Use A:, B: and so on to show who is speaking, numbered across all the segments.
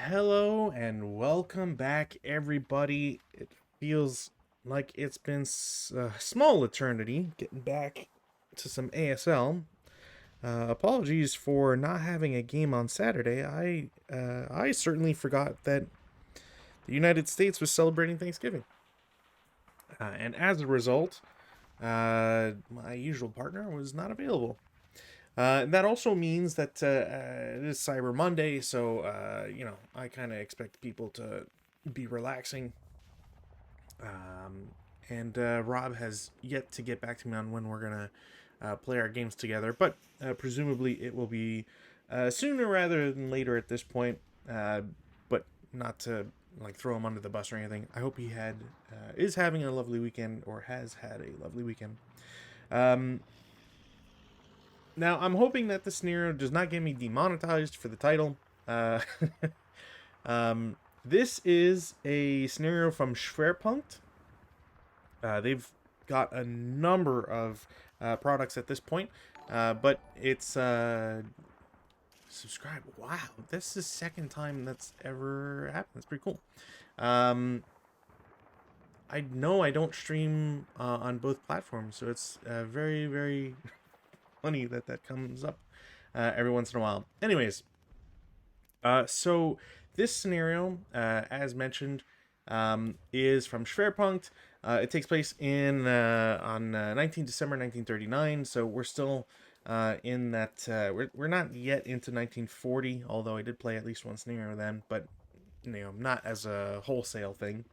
A: Hello and welcome back, everybody. It feels like it's been a small eternity getting back to some ASL. Apologies for not having a game on Saturday. I certainly forgot that the United States was celebrating Thanksgiving, and as a result, my usual partner was not available. That also means that it is Cyber Monday, so I kind of expect people to be relaxing. And Rob has yet to get back to me on when we're gonna play our games together, but presumably it will be sooner rather than later at this point. But not to like throw him under the bus or anything. I hope he is having a lovely weekend or has had a lovely weekend. Um, Now, I'm hoping that the scenario does not get me demonetized for the title. Uh, this is a scenario from Schwerpunkt. They've got a number of products at this point, but it's subscribe. Wow, this is the second time that's ever happened. That's pretty cool. I know I don't stream on both platforms, so it's very, very funny that that comes up every once in a while. Anyways, so this scenario, as mentioned, is from Schwerpunkt. It takes place on 19 December 1939, so we're still in that. We're not yet into 1940, although I did play at least one scenario then, but not as a wholesale thing.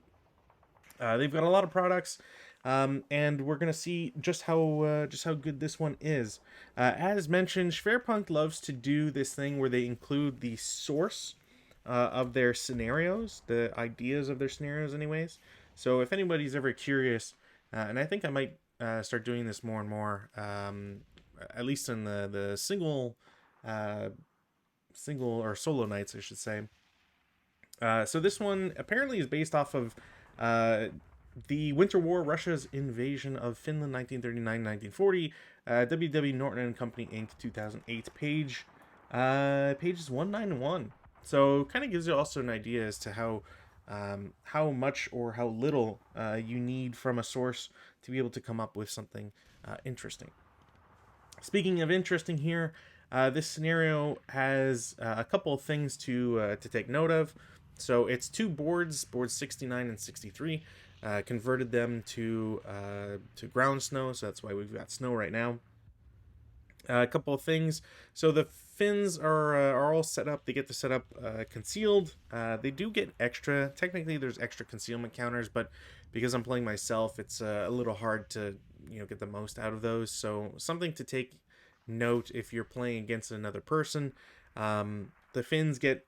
A: They've got a lot of products, and we're gonna see just how good this one is. As mentioned, Schwerpunkt loves to do this thing where they include the source of their scenarios, the ideas of their scenarios, anyways. So if anybody's ever curious, and I think I might start doing this more and more, at least in the single or solo nights, I should say. So this one apparently is based off of uh, the Winter War, Russia's invasion of Finland, 1939-1940. W. Norton and Company Inc. 2008 pages 191. So kind of gives you also an idea as to how much or how little you need from a source to be able to come up with something interesting. Speaking of interesting here, this scenario has a couple of things to take note of. So it's two boards 69 and 63. Converted them to ground snow, so that's why we've got snow right now. A couple of things. So the fins are all set up. They get the setup concealed. They do get extra. Technically, there's extra concealment counters, but because I'm playing myself, it's a little hard to get the most out of those. So something to take note if you're playing against another person. The Finns get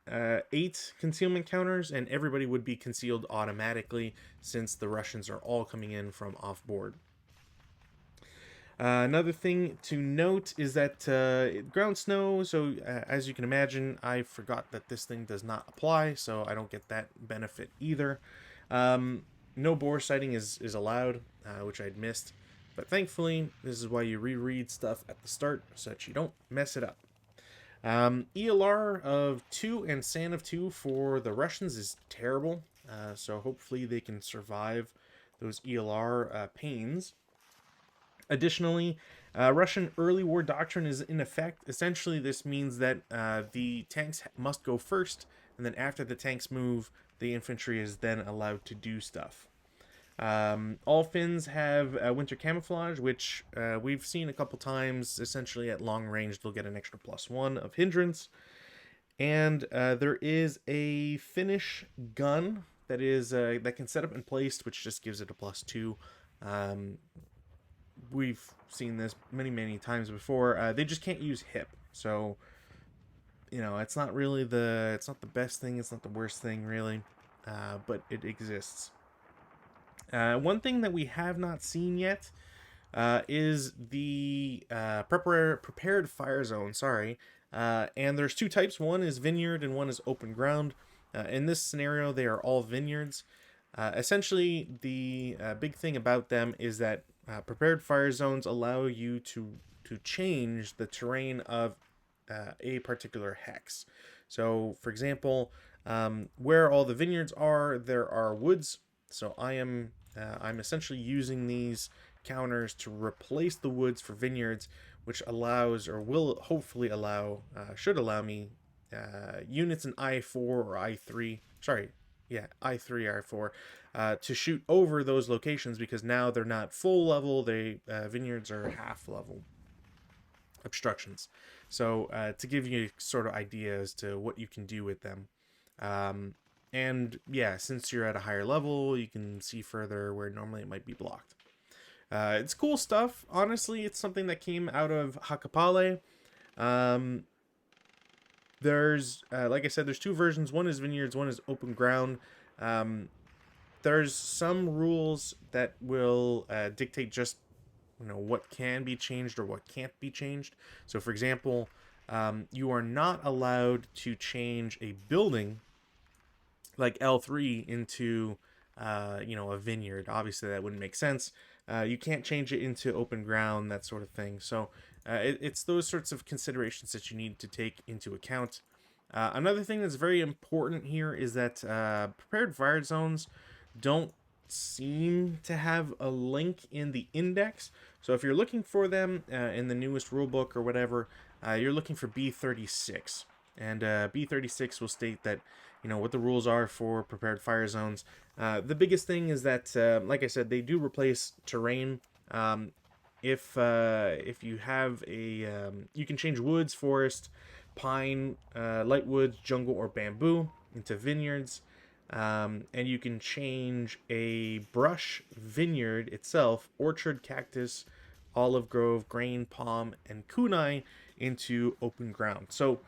A: 8 concealment counters, and everybody would be concealed automatically since the Russians are all coming in from off board. Another thing to note is that ground snow, so as you can imagine, I forgot that this thing does not apply, so I don't get that benefit either. No bore sighting is allowed, which I'd missed, but thankfully, this is why you reread stuff at the start so that you don't mess it up. ELR of 2 and SAN of 2 for the Russians is terrible, so hopefully they can survive those ELR pains. Additionally, Russian early war doctrine is in effect. Essentially, this means that the tanks must go first, and then after the tanks move, the infantry is then allowed to do stuff. All Finns have winter camouflage, which we've seen a couple times. Essentially, at long range, they'll get an extra +1 of hindrance. And there is a Finnish gun that can set up and placed, which just gives it a +2. We've seen this many times before. They just can't use hip, so it's not the best thing. It's not the worst thing really, but it exists. One thing that we have not seen yet is the prepared fire zone. Sorry, and there's two types. One is vineyard and one is open ground. In this scenario, they are all vineyards. Essentially, the big thing about them is that prepared fire zones allow you to change the terrain of a particular hex. So, for example, Where all the vineyards are, there are woods. So I'm essentially using these counters to replace the woods for vineyards, which allows or will hopefully allow should allow me units in I4 or I3. Sorry, yeah, I3 I4 to shoot over those locations because now they're not full level. They vineyards are half level obstructions. So to give you sort of idea as to what you can do with them. Um, and yeah, since you're at a higher level, you can see further where normally it might be blocked. It's cool stuff. Honestly, it's something that came out of Hakapale. Um, there's, like I said, there's two versions. One is vineyards, one is open ground. Um, there's some rules that will dictate just what can be changed or what can't be changed. So, for example, you are not allowed to change a building like L3 into a vineyard. Obviously that wouldn't make sense. You can't change it into open ground, that sort of thing. So it's those sorts of considerations that you need to take into account. Another thing that's very important here is that prepared fire zones don't seem to have a link in the index. So if you're looking for them in the newest rulebook or whatever, you're looking for B36. And B36 will state that what the rules are for prepared fire zones. The biggest thing is that, like I said, they do replace terrain. If you have you can change woods, forest, pine, light woods, jungle, or bamboo into vineyards. And you can change a brush vineyard itself, orchard, cactus, olive grove, grain, palm, and kunai into open ground. So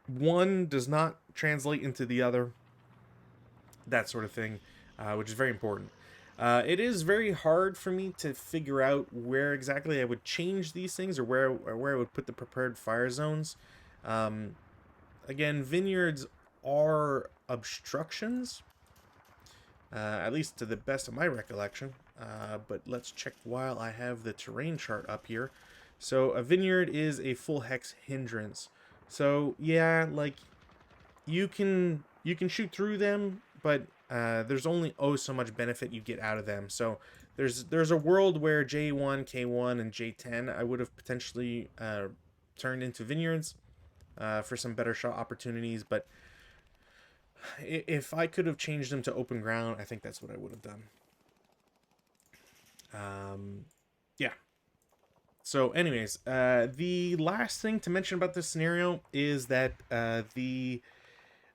A: one does not translate into the other, that sort of thing, which is very important. It is very hard for me to figure out where exactly I would change these things or where I would put the prepared fire zones. Again, vineyards are obstructions, at least to the best of my recollection. But let's check while I have the terrain chart up here. So a vineyard is a full hex hindrance. So yeah, like you can shoot through them, but there's only so much benefit you get out of them. So there's a world where J1, K1, and J10 I would have potentially turned into vineyards for some better shot opportunities, but if I could have changed them to open ground, I think that's what I would have done. Yeah. So anyways, the last thing to mention about this scenario is that the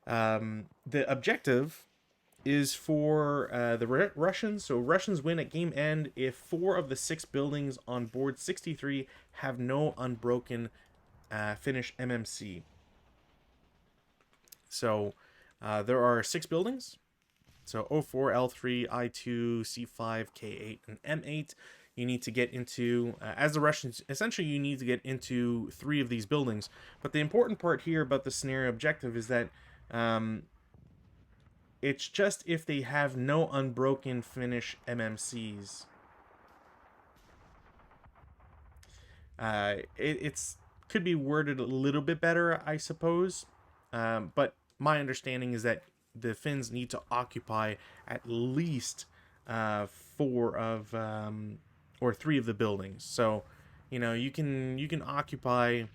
A: objective is for the Russians. So Russians win at game end if 4 of the 6 buildings on board 63 have no unbroken finish MMC. So there are 6 buildings. So O4, L3, I2, C5, K8, and M8. You need to get into, as the Russians, essentially you need to get into 3 of these buildings. But the important part here about the scenario objective is that it's just if they have no unbroken finish MMCs. It's could be worded a little bit better, I suppose. But my understanding is that the Finns need to occupy at least 4 of or 3 of the buildings. So, you can occupy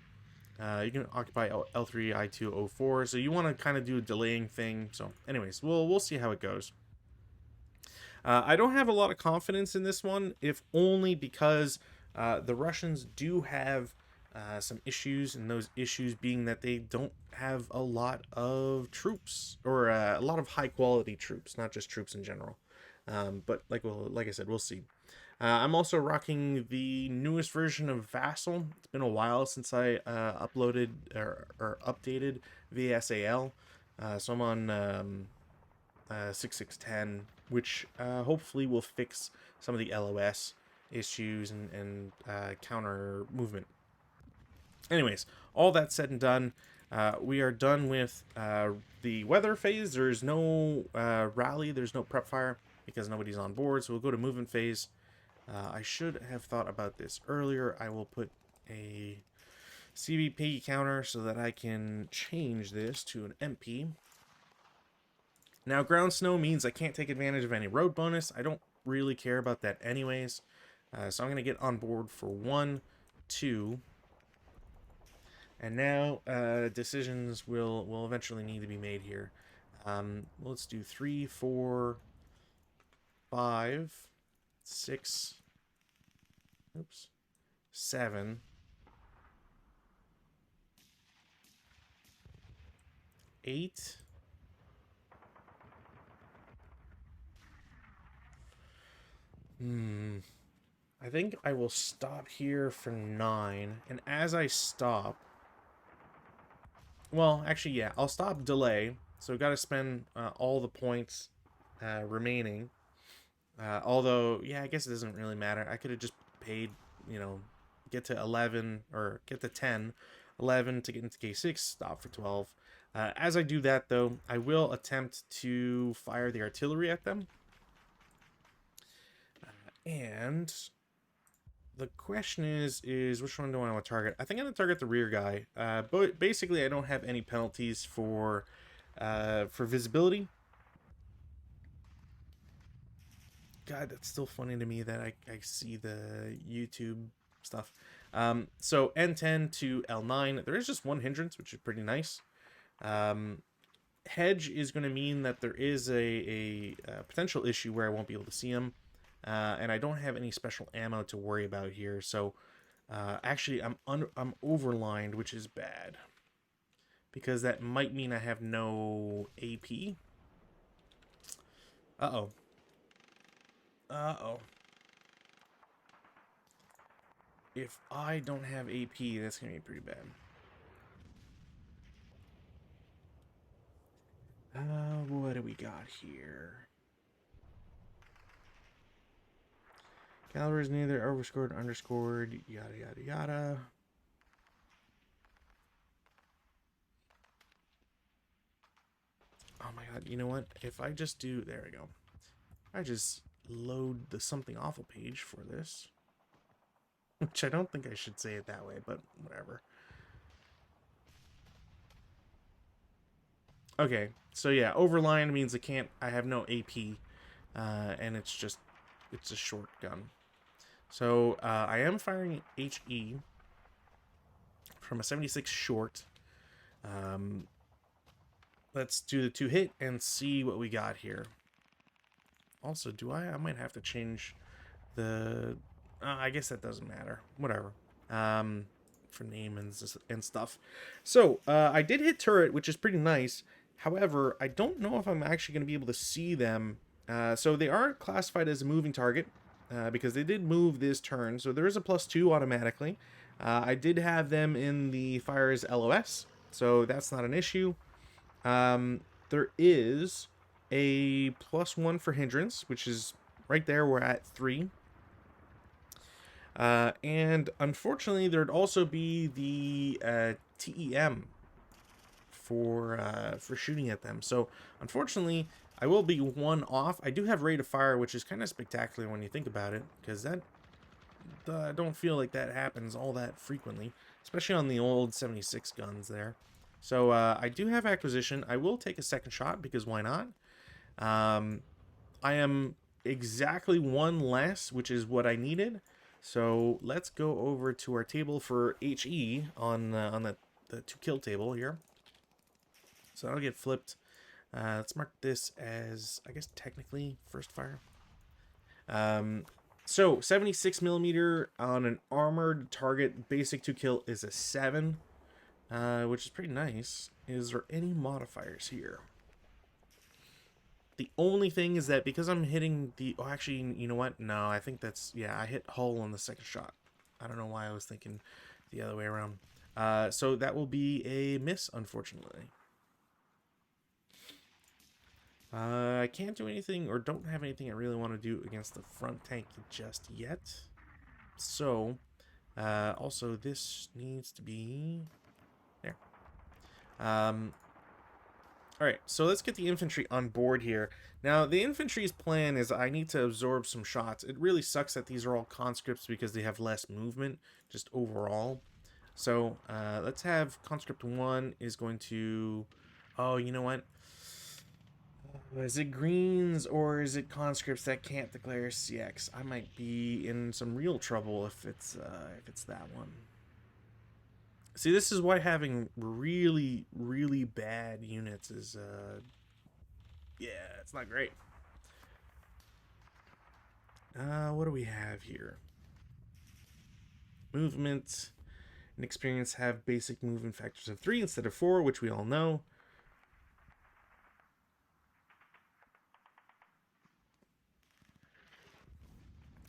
A: L3, I2, O4. So you want to kind of do a delaying thing. So, anyways, we'll see how it goes. I don't have a lot of confidence in this one, if only because the Russians do have some issues, and those issues being that they don't have a lot of troops, or a lot of high quality troops, not just troops in general. But like I said, we'll see. I'm also rocking the newest version of Vassal. It's been a while since I uploaded or updated VSAL. So I'm on 6610, which hopefully will fix some of the LOS issues and counter movement. Anyways, all that said and done, we are done with the weather phase. There's no rally, there's no prep fire because nobody's on board, so we'll go to movement phase. I should have thought about this earlier. I will put a CVP counter so that I can change this to an MP. Now, ground snow means I can't take advantage of any road bonus. I don't really care about that anyways. So I'm going to get on board for 1, 2. And now decisions will eventually need to be made here. Let's do 3, 4, 5, 6, oops, 7, 8. I think I will stop here for 9. And as I stop, well, actually, yeah, I'll stop delay. So got to spend all the points remaining. Although, yeah, I guess it doesn't really matter. I could have just paid, you know, get to 11 or get to 10, 11 to get into K6, stop for 12. As I do that, though, I will attempt to fire the artillery at them. And the question is which one do I want to target? I think I'm going to target the rear guy. But basically, I don't have any penalties for visibility. God, that's still funny to me that I see the YouTube stuff. So N10 to L9, there is just one hindrance, which is pretty nice. Hedge is going to mean that there is a potential issue where I won't be able to see him. And I don't have any special ammo to worry about here. So actually, I'm overlined, which is bad. Because that might mean I have no AP. Uh-oh. Uh-oh. If I don't have AP, that's going to be pretty bad. What do we got here? Caliber is neither overscored, underscored, yada, yada, yada. Oh my god, you know what? If I just do... There we go. I just load the something awful page for this. Which I don't think I should say it that way, but whatever. Okay, so yeah, overline means I have no AP, and it's a short gun. So I am firing HE from a 76 short. Let's do the 2 hit and see what we got here. Also, I might have to change the... I guess that doesn't matter. Whatever. For name and stuff. So, I did hit turret, which is pretty nice. However, I don't know if I'm actually going to be able to see them. So they are classified as a moving target, because they did move this turn. So there is a +2 automatically. I did have them in the fire's LOS, so that's not an issue. There is a +1 for hindrance, which is right there. We're at 3. And unfortunately, there'd also be the TEM for shooting at them. So unfortunately, I will be 1 off. I do have rate of fire, which is kind of spectacular when you think about it, because that I don't feel like that happens all that frequently, especially on the old 76 guns there. So I do have acquisition. I will take a second shot because why not? I am exactly 1 less, which is what I needed. So let's go over to our table for HE on the to kill table here. So that'll get flipped. Let's mark this as, I guess, technically first fire. So 76 millimeter on an armored target, basic to kill is a 7, which is pretty nice. Is there any modifiers here? The only thing is that because I'm hitting the... Oh, actually, you know what? No, I think that's... Yeah, I hit hull on the second shot. I don't know why I was thinking the other way around. So that will be a miss, unfortunately. I can't do anything, or don't have anything I really want to do against the front tank just yet. So, also, this needs to be... There. Alright, so let's get the infantry on board here. Now, the infantry's plan is I need to absorb some shots. It really sucks that these are all conscripts because they have less movement, just overall. So, let's have conscript 1 is going to... Oh, you know what? Is it greens or is it conscripts that can't declare CX? I might be in some real trouble if it's that one. See, this is why having really, really bad units is, yeah, it's not great. What do we have here? Movement and experience have basic movement factors of 3 instead of 4, which we all know.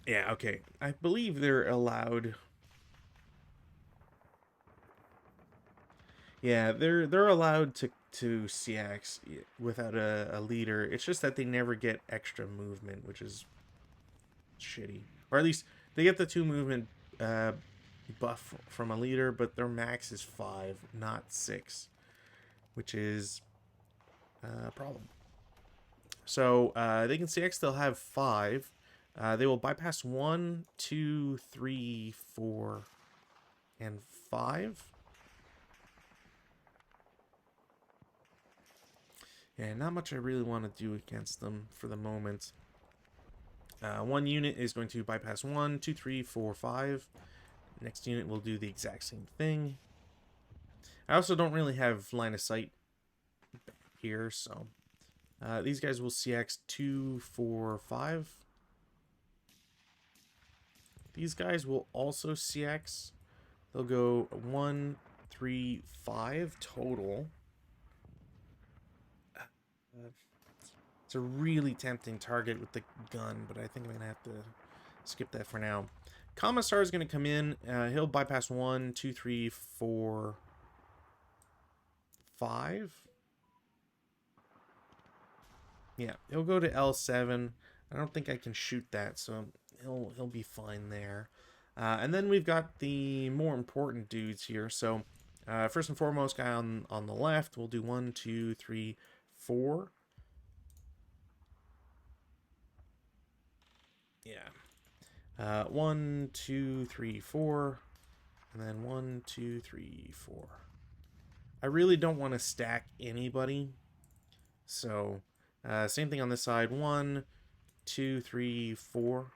A: Yeah, okay. I believe they're allowed. Yeah, they're allowed to CX without a leader. It's just that they never get extra movement, which is shitty. Or at least they get the 2 movement buff from a leader, but their max is 5, not 6, which is a problem. So they can CX. They'll have 5. They will bypass 1, 2, 3, 4, and 5. Yeah, not much I really want to do against them for the moment. 1 unit is going to bypass 1, 2, 3, 4, 5. Next unit will do the exact same thing. I also don't really have line of sight here, so these guys will CX 2, 4, 5. These guys will also CX. They'll go 1, 3, 5 total. It's a really tempting target with the gun, but I think I'm going to have to skip that for now. Commissar is going to come in. He'll bypass 1, 2, 3, 4, 5. Yeah, he'll go to L7. I don't think I can shoot that, so he'll be fine there. And then we've got the more important dudes here. So first and foremost, guy on the left, we'll do 1, 2, 3, 4. Yeah. 1, 2, 3, 4. And then 1, 2, 3, 4. I really don't want to stack anybody. So, same thing on this side. 1, 2, 3, 4.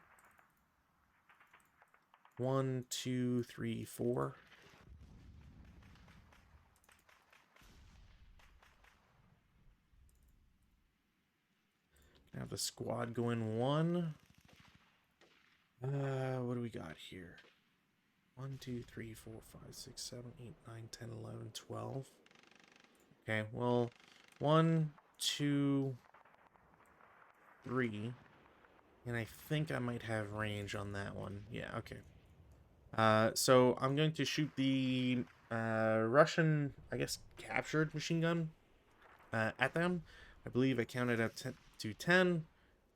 A: 1, 2, 3, 4. Have the squad go in 1. What do we got here? 1, 2, 3, 4, 5, 6, 7, 8, 9, 10, 11, 12. Okay, well, 1, 2, 3. And I think I might have range on that one. Yeah, okay. So I'm going to shoot the Russian, I guess, captured machine gun at them. I believe I counted up to 10.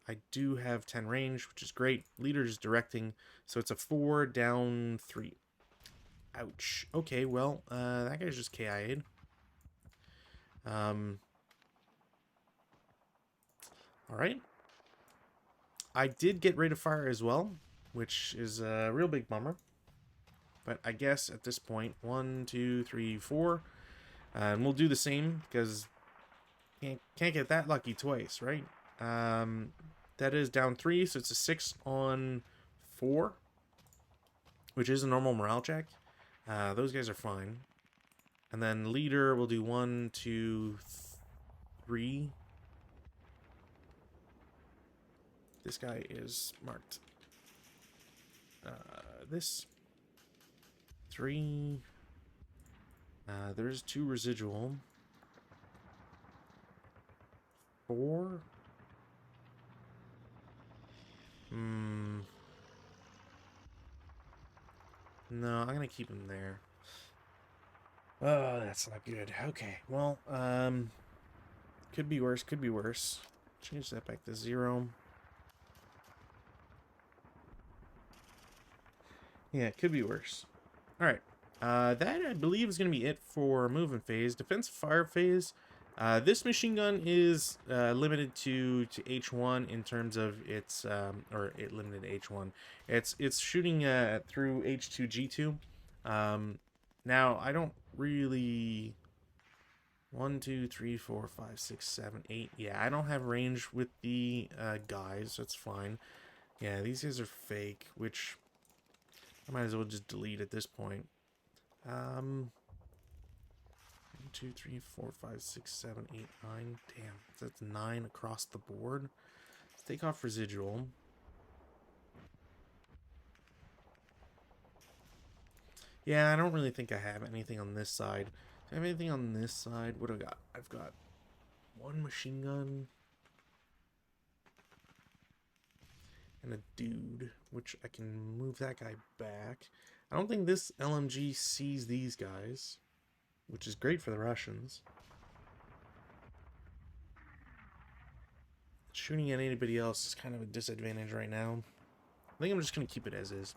A: I do have 10 range, which is great. Leader's directing, so it's a 4 down 3. Ouch. Okay, well, that guy's just KI'd. Alright. I did get rate of fire as well, which is a real big bummer. But I guess at this point, 1, 2, 3, 4. And we'll do the same, because can't get that lucky twice, right? That is down 3, so it's a 6 on 4, which is a normal morale check. Those guys are fine. And then leader will do 1, 2, 3. This guy is marked. This 3. There's 2 residual. 4. No, I'm gonna keep him there. Oh, that's not good. Okay, well, could be worse, could be worse. Change that back to 0. Yeah, it could be worse. Alright, that I believe is going to be it for movement phase. Defense fire phase. This machine gun is limited to H1 in terms of its, or it limited to H1. It's shooting through H2, G2. Now, I don't really 1, 2, 3, 4, 5, 6, 7, 8. Yeah, I don't have range with the guys. That's fine. Yeah, these guys are fake, which I might as well just delete at this point. 1, 2, 3, 4, 5, 6, 7, 8, 9. Damn, that's 9 across the board. Let's take off residual. Yeah, I don't really think I have anything on this side. Do I have anything on this side? What do I got? I've got one machine gun and a dude, which I can move that guy back. I don't think this LMG sees these guys, which is great for the Russians. Shooting at anybody else is kind of a disadvantage right now. I think I'm just going to keep it as is.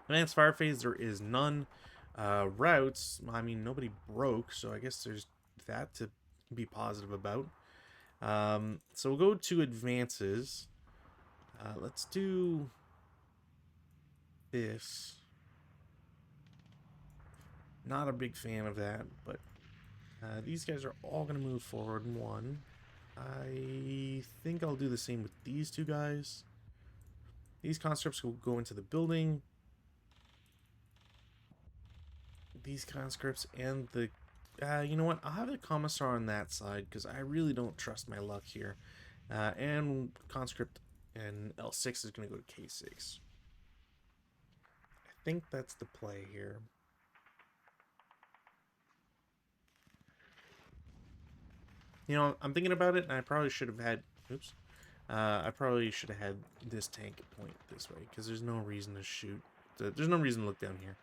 A: Advanced fire phase, there is none. Routes, I mean, nobody broke, so I guess there's that to be positive about. So we'll go to advances. Let's do this. Not a big fan of that, but these guys are all going to move forward in one. I think I'll do the same with these two guys. These conscripts will go into the building. These conscripts and the... you know what? I'll have the commissar on that side because I really don't trust my luck here. And conscript and L6 is going to go to K6. I think that's the play here. You know, I'm thinking about it, and I probably should have had... Oops. I probably should have had this tank point this way, because there's no reason to shoot. There's no reason to look down here.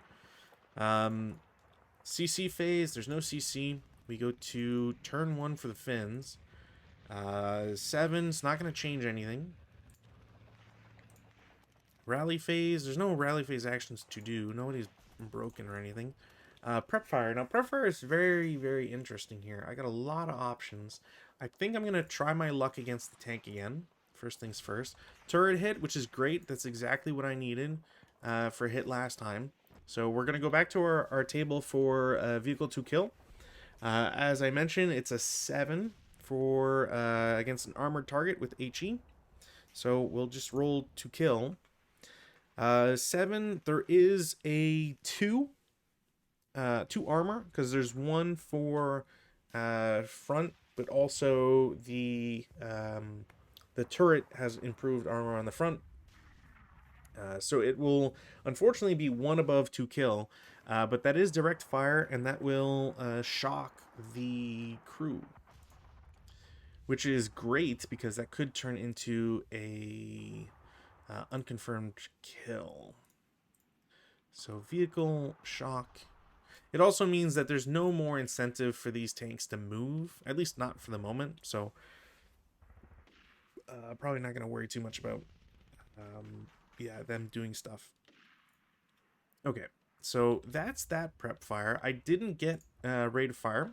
A: CC phase, there's no CC. We go to turn 1 for the Finns. 7's not going to change anything. Rally phase, there's no rally phase actions to do. Nobody's broken or anything. Prep fire. Now, prep fire is very, very interesting here. I got a lot of options. I think I'm going to try my luck against the tank again. First things first. Turret hit, which is great. That's exactly what I needed for hit last time. So we're going to go back to our table for vehicle to kill. As I mentioned, it's a 7 for against an armored target with HE. So we'll just roll to kill. 7, there is a 2 armor, because there's 1 for front, but also the turret has improved armor on the front. So it will unfortunately be 1 above to kill, but that is direct fire, and that will shock the crew, which is great because that could turn into a unconfirmed kill. So vehicle shock. It also means that there's no more incentive for these tanks to move, at least not for the moment. So probably not going to worry too much about yeah, them doing stuff. Okay, so that's that prep fire. I didn't get rate of fire,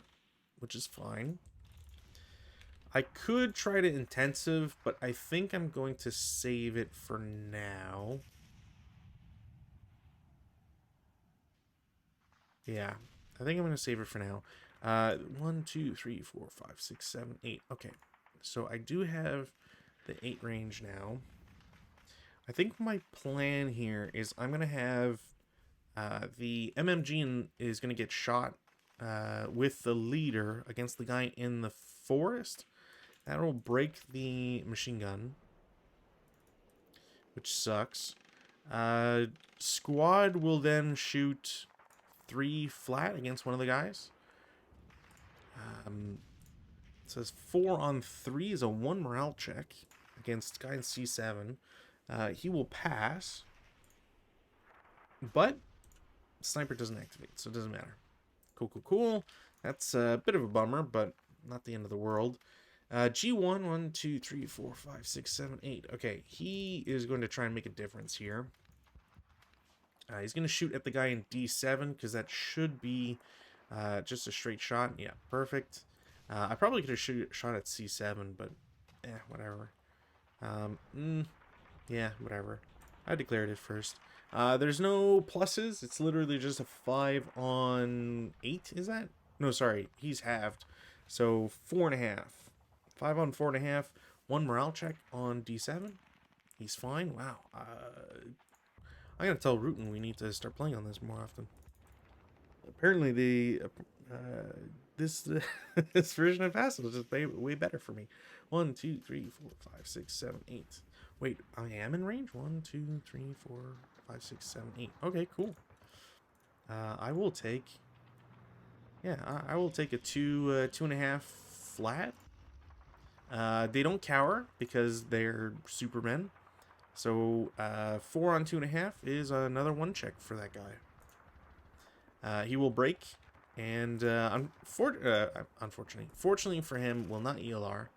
A: which is fine. I could try to intensive, but I think I'm going to save it for now. Yeah, I think I'm going to save it for now. 1, 2, 3, 4, 5, 6, 7, 8. Okay, so I do have the 8 range now. I think my plan here is I'm going to have the MMG is going to get shot with the leader against the guy in the forest. That will break the machine gun, which sucks. Squad will then shoot 3 flat against one of the guys. It says 4 on 3 is a 1 morale check against guy in C7. He will pass, but sniper doesn't activate, so it doesn't matter. Cool, cool, cool. That's a bit of a bummer, but not the end of the world. G1, 1, 2, 3, 4, 5, 6, 7, 8. Okay, he is going to try and make a difference here. He's going to shoot at the guy in D7, because that should be just a straight shot. Yeah, perfect. I probably could have shot at C7, but whatever. Yeah, whatever. I declared it first. There's no pluses. It's literally just a 5 on 8, is that? No, sorry, he's halved. So 4.5. 5 on 4.5. 1 morale check on D7. He's fine. Wow. I gotta tell Rutan we need to start playing on this more often. Apparently, this this version of ASL is just way better for me. 1, 2, 3, 4, 5, 6, 7, 8. Wait, I am in range. 1, 2, 3, 4, 5, 6, 7, 8. Okay, cool. I will take. Yeah, I will take a 2.5 flat. They don't cower because they're Supermen. So 4 on 2.5 is another 1 check for that guy. He will break, and fortunately for him, will not ELR.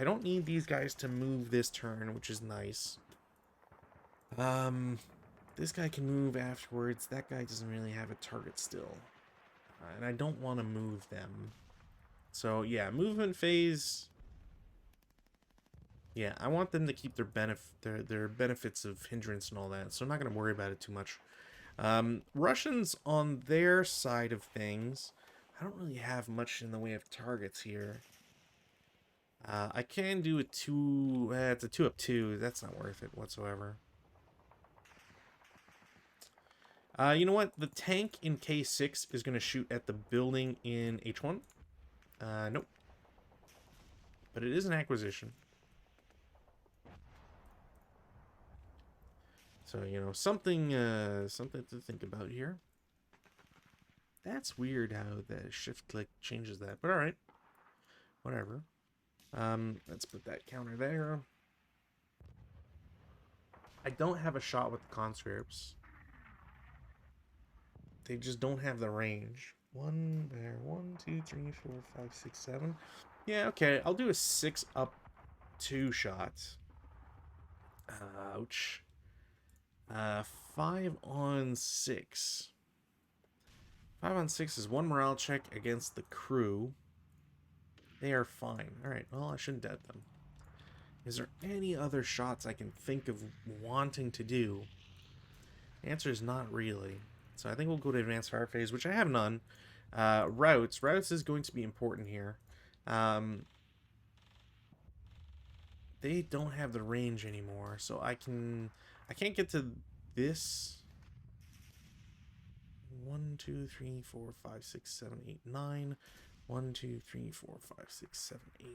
A: I don't need these guys to move this turn, which is nice. This guy can move afterwards. That guy doesn't really have a target still, and I don't want to move them. So yeah, movement phase. Yeah, I want them to keep their benefits of hindrance and all that, so I'm not going to worry about it too much. Russians on their side of things, I don't really have much in the way of targets here. I can do a 2, it's a 2-up-2, that's not worth it whatsoever. You know what, the tank in K6 is going to shoot at the building in H1. Nope. But it is an acquisition. So, you know, something to think about here. That's weird how the shift click changes that, but alright. Whatever. Let's put that counter there. I don't have a shot with the conscripts. They just don't have the range. 1 there. 1, 2, 3, 4, 5, 6, 7. Yeah, okay. I'll do a 6-up-2 shot. Ouch. 5 on 6. 5 on 6 is 1 morale check against the crew. They are fine. Alright, well, I shouldn't doubt them. Is there any other shots I can think of wanting to do? The answer is not really. So I think we'll go to advanced fire phase, which I have none. Routes. Routes is going to be important here. They don't have the range anymore, so I can't get to this. 1, 2, 3, 4, 5, 6, 7, 8, 9. 1, 2, 3, 4, 5, 6, 7, 8.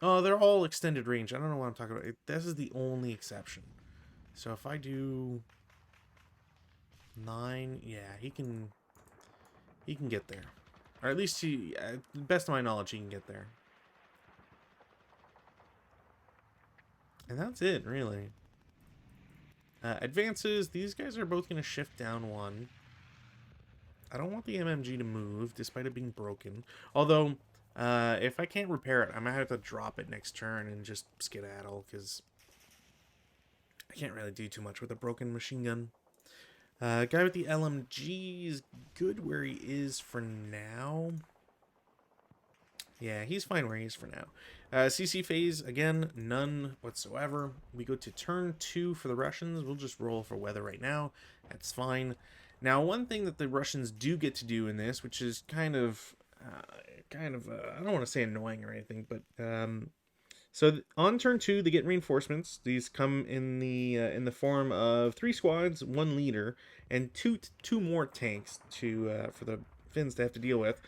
A: Oh, they're all extended range. I don't know what I'm talking about. This is the only exception. So if I do 9, yeah, he can get there. Or at least he, best of my knowledge, he can get there. And that's it, really. Advances, these guys are both going to shift down 1. I don't want the MMG to move, despite it being broken. Although, if I can't repair it, I might have to drop it next turn and just skedaddle, because I can't really do too much with a broken machine gun. Guy with the LMG is good where he is for now. Yeah, he's fine where he is for now. CC phase, again, none whatsoever. We go to turn 2 for the Russians. We'll just roll for weather right now. That's fine. Now, one thing that the Russians do get to do in this, which is kind of I don't want to say annoying or anything, but so on turn 2 they get reinforcements. These come in the form of 3 squads, 1 leader, and two more tanks to for the Finns to have to deal with.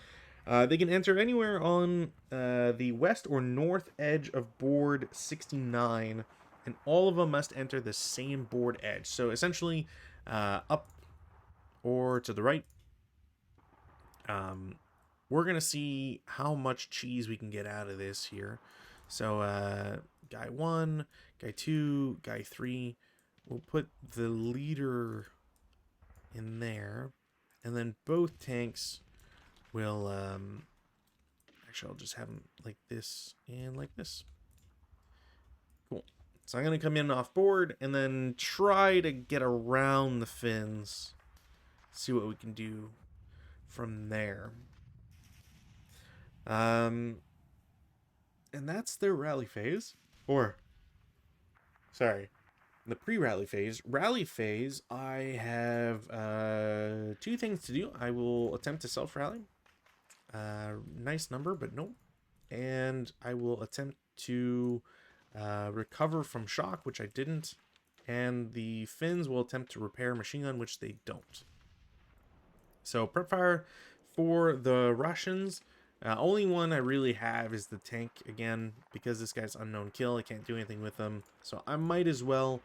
A: They can enter anywhere on the west or north edge of board 69, and all of them must enter the same board edge. So essentially, up or to the right. We're going to see how much cheese we can get out of this here. So, guy 1, guy 2, guy 3. We'll put the leader in there. And then both tanks will, actually, I'll just have them like this and like this. Cool. So I'm going to come in off board and then try to get around the Finns. See what we can do from there. And that's their rally phase. Or, sorry, the pre-rally phase. Rally phase, I have two things to do. I will attempt to self-rally. Nice number, but no. And I will attempt to recover from shock, which I didn't. And the Finns will attempt to repair machine gun, which they don't. So prep fire for the Russians. Only one I really have is the tank, again, because this guy's unknown kill. I can't do anything with him. So I might as well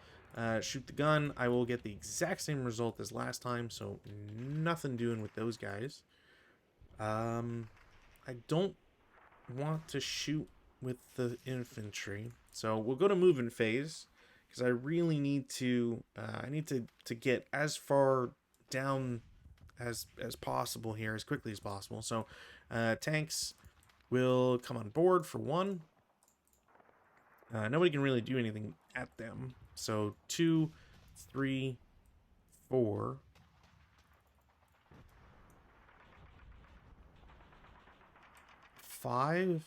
A: shoot the gun. I will get the exact same result as last time, so nothing doing with those guys. I don't want to shoot with the infantry, so we'll go to movement phase, because I really need to to get as far down as possible here, as quickly as possible. So tanks will come on board for one. Nobody can really do anything at them. So 2, 3, 4. 5.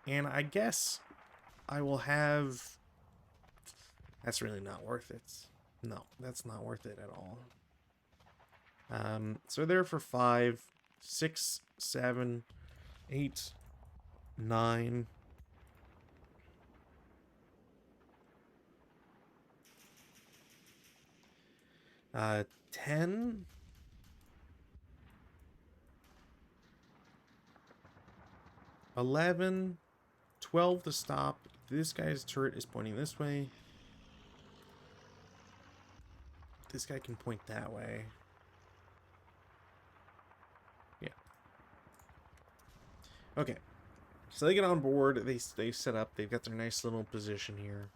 A: And I guess I will have... That's really not worth it. No, that's not worth it at all. So there for 5, 6, 7, 8, 9. 10. 11, 12 to stop. This guy's turret is pointing this way. This guy can point that way. Yeah. Okay. So they get on board. They set up. They've got their nice little position here.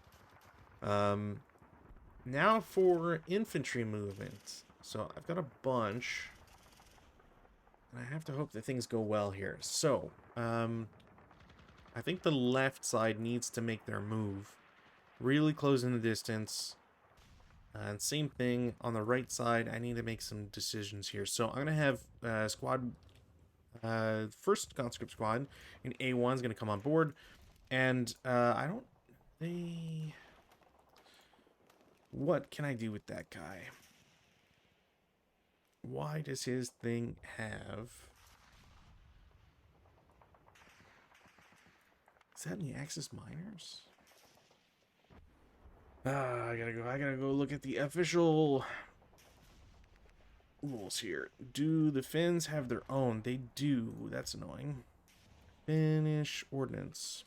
A: Now for infantry movement. So I've got a bunch. And I have to hope that things go well here. So, I think the left side needs to make their move. Really closing the distance. And same thing on the right side. I need to make some decisions here. So I'm going to have squad, first conscript squad in A1 is going to come on board. And what can I do with that guy? Why does his thing have... Is that any Axis miners? I gotta go look at the official rules here. Do the Finns have their own? They do. That's annoying. Finnish ordnance.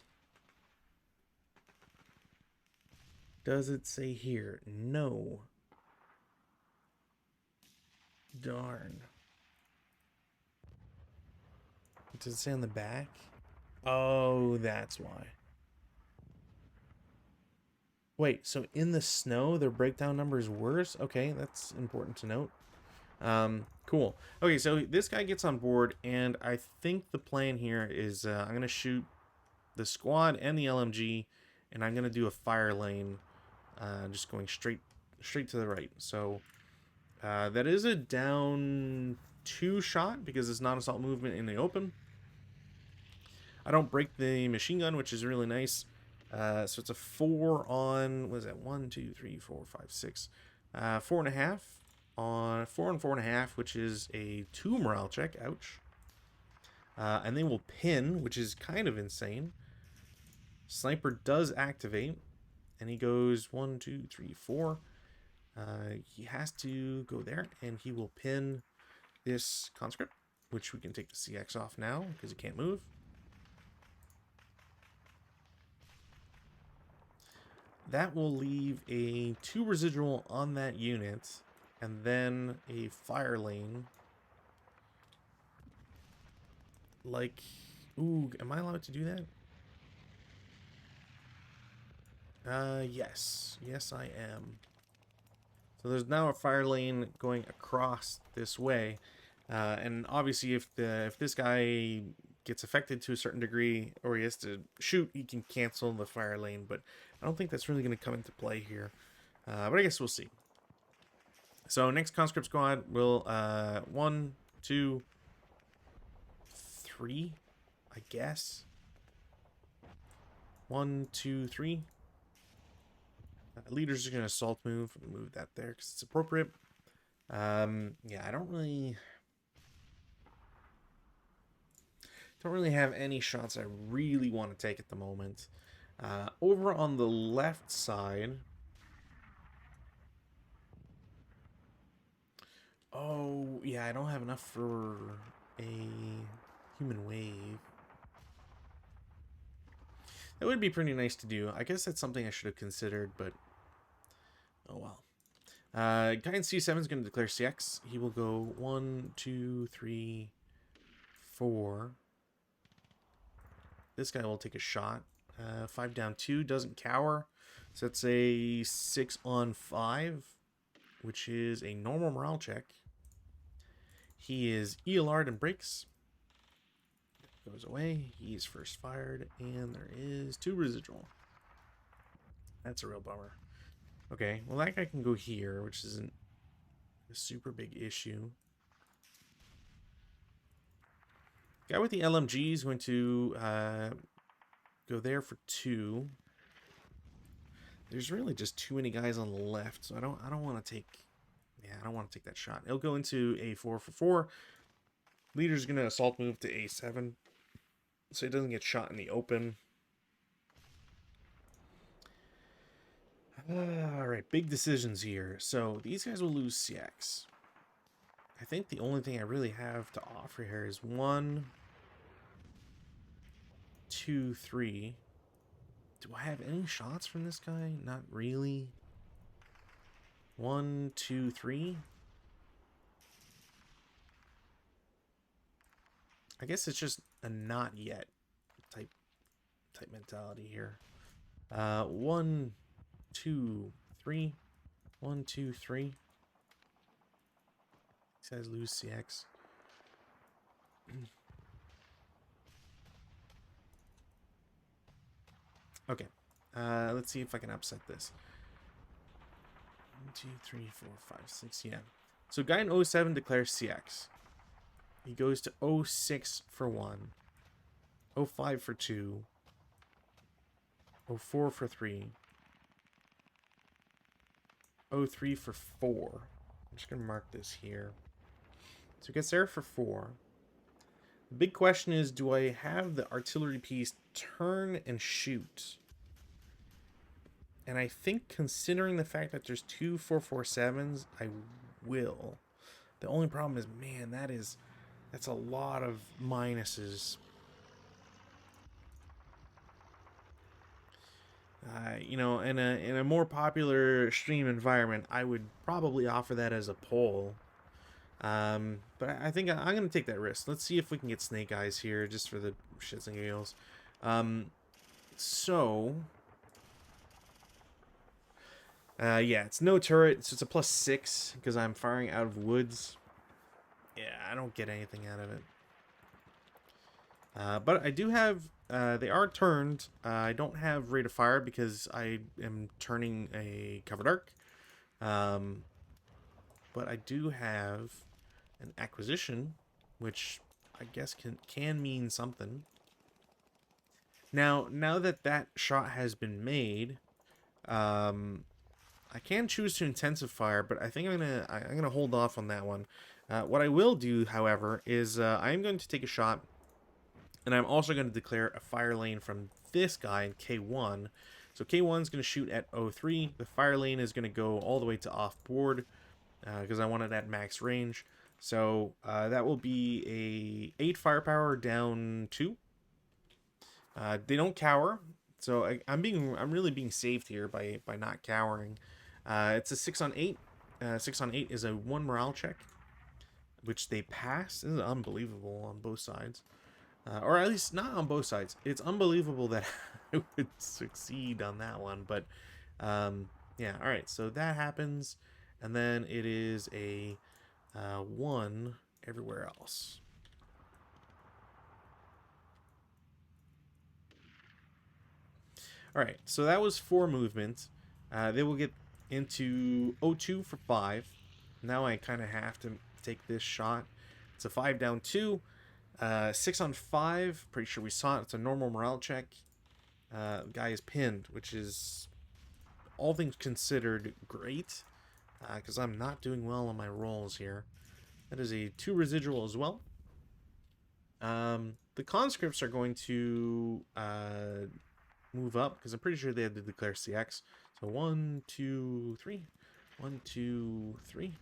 A: Does it say here? No. Darn. Does it say on the back? Oh, that's why. Wait, so in the snow, their breakdown number is worse? Okay, that's important to note. Cool. Okay, so this guy gets on board, and I think the plan here is I'm going to shoot the squad and the LMG, and I'm going to do a fire lane, just going straight to the right. So that is a down 2 shot, because it's not assault movement in the open. I don't break the machine gun, which is really nice. So it's a 4 on, what is that? 1, 2, 3, 4, 5, 6. 4.5 on 4 and 4.5, which is a 2 morale check. Ouch. And they will pin, which is kind of insane. Sniper does activate, and he goes 1, 2, 3, 4. He has to go there, and he will pin this conscript, which we can take the CX off now because he can't move. That will leave a 2 residual on that unit, and then a fire lane. Like, ooh, am I allowed to do that? Yes. Yes, I am. So there's now a fire lane going across this way. And obviously, if this guy gets affected to a certain degree, or he has to shoot, he can cancel the fire lane, but I don't think that's really going to come into play here. But I guess we'll see. So next conscript squad will 1, 2, 3, I guess. 1, 2, 3. Leaders are going to assault move. We'll move that there because it's appropriate. Yeah, I don't really have any shots I really want to take at the moment. Over on the left side. Oh, yeah, I don't have enough for a human wave. That would be pretty nice to do. I guess that's something I should have considered, but oh well. Guy in C7 is going to declare CX. He will go 1, 2, 3, 4. This guy will take a shot. 5 down 2, doesn't cower. So that's a 6 on 5, which is a normal morale check. He is ELR'd and breaks. Goes away. He's first fired, and there is 2 residual. That's a real bummer. Okay, well that guy can go here, which isn't a super big issue. Guy with the LMG is going to go there for 2. There's really just too many guys on the left, so I don't want to take. Yeah, I don't want to take that shot. It'll go into a 4 for 4. Leader's gonna assault move to A7, so he doesn't get shot in the open. All right, big decisions here. So these guys will lose CX. I think the only thing I really have to offer here is 1, 2, 3. Do I have any shots from this guy? Not really. 1, 2, 3. I guess it's just a not yet type mentality here. 1, 2, 3. 1, 2, 3. These guys lose CX. Okay. Let's see if I can upset this. 1, 2, 3, 4, 5, 6. Yeah. So guy in 07 declares CX. He goes to 06 for 1. 05 for 2. 04 for 3. 03 for 4. I'm just going to mark this here. So he gets there for 4. The big question is, do I have the artillery piece turn and shoot? And I think considering the fact that there's 2 447s, I will. The only problem is, man, that's a lot of minuses. You know, in a more popular stream environment, I would probably offer that as a poll. But I think I'm going to take that risk. Let's see if we can get Snake Eyes here, just for the shits and giggles. Yeah, it's no turret, so it's a +6, because I'm firing out of woods. Yeah, I don't get anything out of it. But I do have, they are turned. I don't have rate of fire because I am turning a covered arc. But I do have an acquisition, which I guess can mean something. Now that shot has been made, I can choose to intensive fire, but I think I'm gonna hold off on that one. What I will do, however, is I'm going to take a shot. And I'm also going to declare a fire lane from this guy in K1. So K1 is going to shoot at 03. The fire lane is going to go all the way to off board because I want it at max range. So that will be a 8 firepower down 2. They don't cower, so I'm really being saved here by not cowering. It's a 6 on 8. 6 on 8 is a 1 morale check, which they pass. This is unbelievable on both sides. Or at least not on both sides. It's unbelievable that I would succeed on that one. But, yeah, alright. So that happens. And then it is a 1 everywhere else. Alright, so that was 4 movement. They will get into 02 for 5. Now I kind of have to take this shot. It's a 5 down 2. 6 on 5, pretty sure we saw it. It's a normal morale check. Guy is pinned, which is all things considered, great. Because I'm not doing well on my rolls here. That is a 2 residual as well. The conscripts are going to move up because I'm pretty sure they had to declare CX. So 1, 2, 3. 1, 2, 3.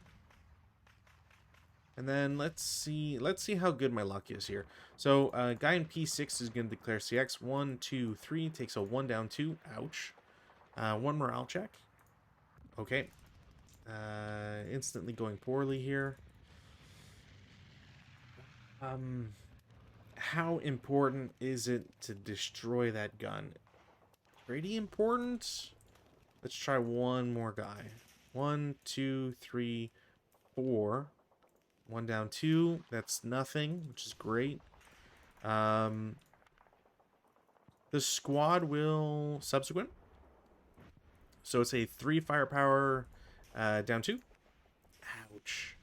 A: And then let's see how good my luck is here. So guy in P6 is going to declare CX. 1, 2, 3. Takes a 1 down 2. Ouch. 1 morale check. Okay. Instantly going poorly here. How important is it to destroy that gun? Pretty important. Let's try one more guy. 1, 2, 3, 4. 1 down 2. That's nothing, which is great. The squad will subsequent. So it's a 3 firepower down 2. Ouch.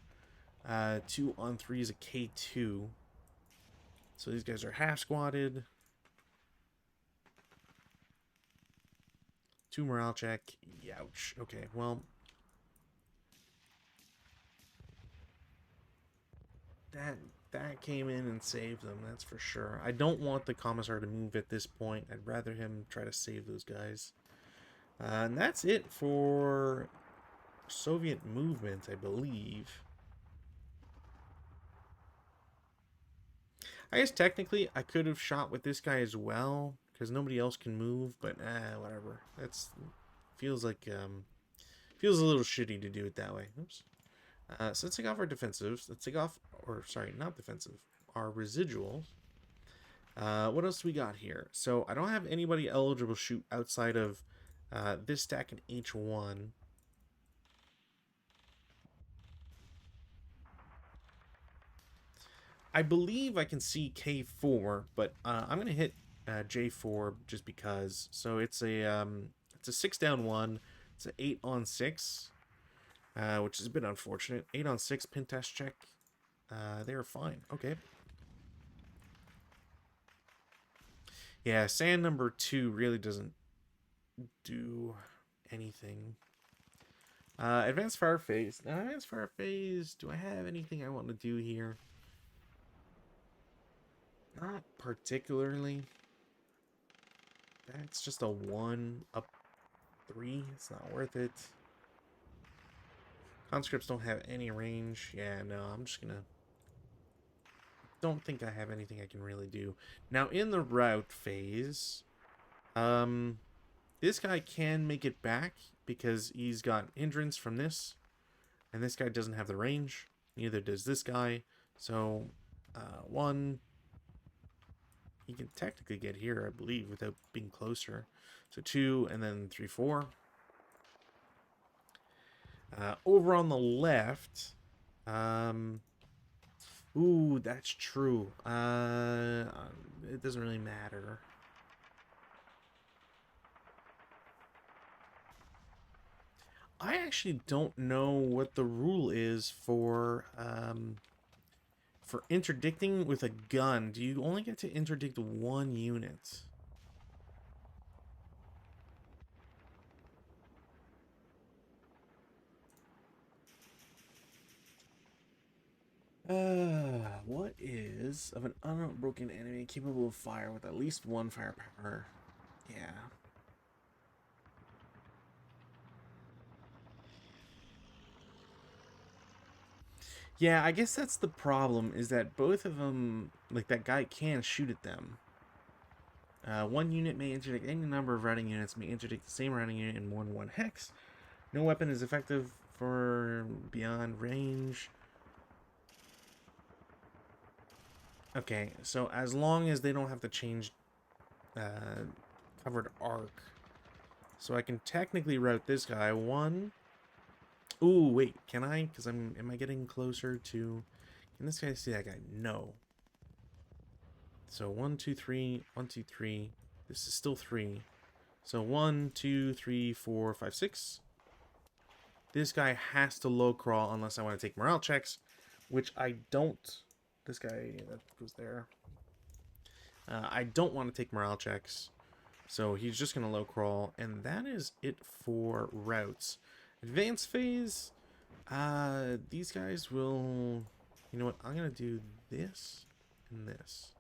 A: 2 on 3 is a K2. So these guys are half squatted. 2 morale check. Ouch. Okay, well. That came in and saved them, that's for sure. I don't want the commissar to move at this point. I'd rather him try to save those guys. And that's it for Soviet movement, I believe. I guess technically I could have shot with this guy as well, because nobody else can move, but whatever. That's feels like feels a little shitty to do it that way. Oops. So let's take off our defensives. Let's take off, or sorry, not defensive, our residuals. What else do we got here? So I don't have anybody eligible to shoot outside of this stack in H1. I believe I can see K4, but I'm gonna hit J4 just because. So it's a 6 down 1. It's an 8 on 6. Which is a bit unfortunate. 8 on 6 pin test check. They are fine. Okay. Yeah, sand number 2 really doesn't do anything. Advanced fire phase. Now, advanced fire phase, do I have anything I want to do here? Not particularly. That's just a 1 up 3. It's not worth it. Conscripts don't have any range. Yeah, no, I'm just gonna... Don't think I have anything I can really do. Now, in the route phase, this guy can make it back because he's got hindrance from this, and this guy doesn't have the range. Neither does this guy. So, 1, he can technically get here, I believe, without being closer. So 2, and then 3, 4. Over on the left, ooh, that's true. It doesn't really matter. I actually don't know what the rule is for interdicting with a gun. Do you only get to interdict 1 unit? What is of an unbroken enemy capable of fire with at least 1 firepower? Yeah. Yeah, I guess that's the problem, is that both of them, like, that guy can shoot at them. 1 unit may interdict any number of routing units, may interdict the same routing unit in more than 1 hex. No weapon is effective for beyond range. Okay, so as long as they don't have to change covered arc. So I can technically route this guy. 1. Ooh, wait, can I? Because am I getting closer to... Can this guy see that guy? No. So 1, 2, 3, 1, 2, 3. This is still 3. So 1, 2, 3, 4, 5, 6. This guy has to low crawl unless I want to take morale checks, which I don't. This guy that goes there. I don't want to take morale checks. So he's just going to low crawl, and that is it for routes. Advanced phase, these guys will... You know what? I'm going to do this and this.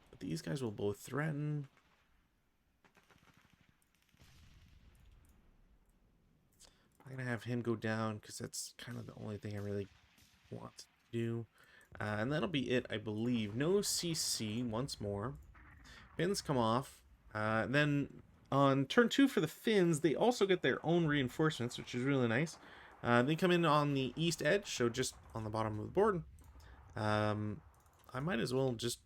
A: But these guys will both threaten. I'm going to have him go down because that's kind of the only thing I really want to do. And that'll be it, I believe. No CC once more. Fins come off. Then on turn 2 for the Fins, they also get their own reinforcements, which is really nice. They come in on the east edge, so just on the bottom of the board. I might as well just,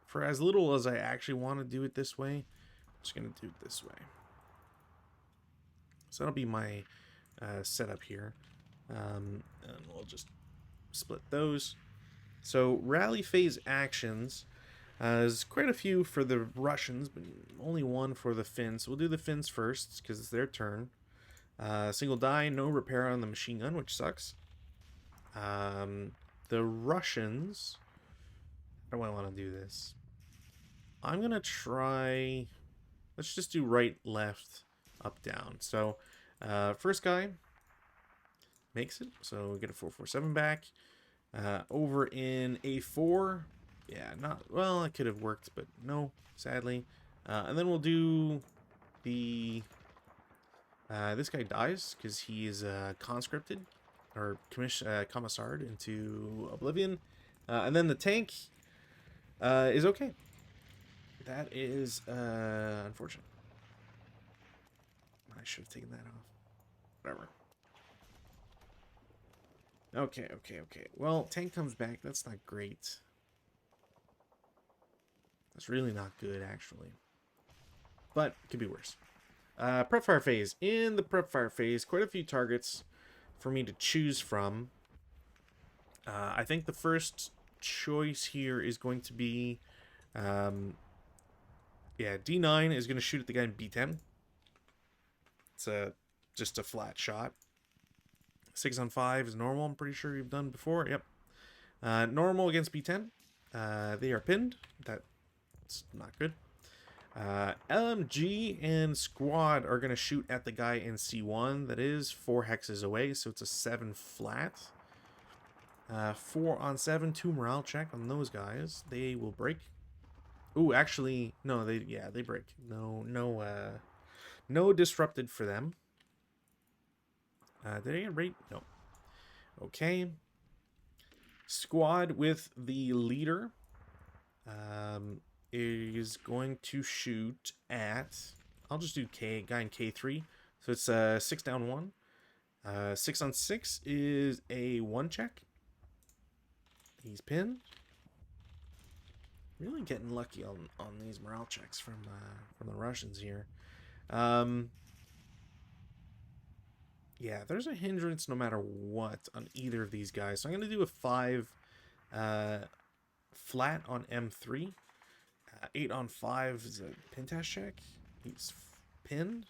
A: for as little as I actually want to do it this way, I'm just going to do it this way. So that'll be my setup here. And we'll just split those. So rally phase actions. There's quite a few for the Russians, but only one for the Finns. So we'll do the Finns first, because it's their turn. Single die, no repair on the machine gun, which sucks. The Russians... How do I want to do this? I'm going to try... Let's just do right, left, up, down. So, first guy makes it. So we get a 447 back. Over in A4... Yeah, not... Well, it could have worked, but no, sadly. And then we'll do the... this guy dies because he is conscripted, or commissared into oblivion. And then the tank is okay. That is unfortunate. I should have taken that off. Whatever. Okay. Well, tank comes back. That's not great. That's really not good, actually. But it could be worse. Prep fire phase. In the prep fire phase, quite a few targets for me to choose from. I think the first choice here is going to be... yeah, D9 is going to shoot at the guy in B10. It's just a flat shot. 6 on 5 is normal. I'm pretty sure you've done before. Yep. Normal against B10. They are pinned. That's not good. LMG and squad are going to shoot at the guy in C1. That is 4 hexes away, so it's a 7 flat. 4 on 7, 2 morale check on those guys. They will break. Ooh, actually, no, they break. No disrupted for them. Did I get rate? No. Okay. Squad with the leader is going to shoot at... I'll just do guy in K3. So it's 6 down 1. 6 on 6 is a 1 check. He's pinned. Really getting lucky on these morale checks from the Russians here. Yeah, there's a hindrance no matter what on either of these guys. So I'm going to do a 5 flat on M3. 8 on 5 is a pin test check. He's pinned.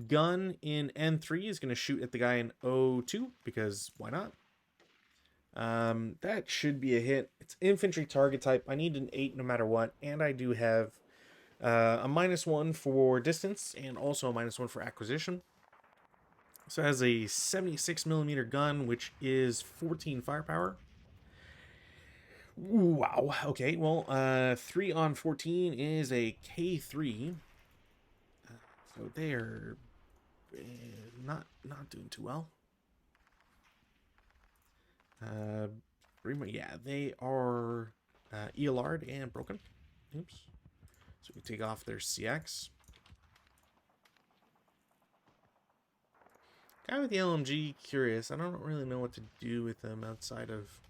A: Gun in N3 is going to shoot at the guy in O2 because why not? That should be a hit. It's infantry target type. I need an 8 no matter what, and I do have a -1 for distance and also a -1 for acquisition. So it has a 76mm gun, which is 14 firepower. Ooh, wow. Okay, well, 3 on 14 is a K3. So they're not doing too well. Yeah, they are ELR'd and broken. Oops. So we take off their CX. Guy with the LMG, curious. I don't really know what to do with them outside of...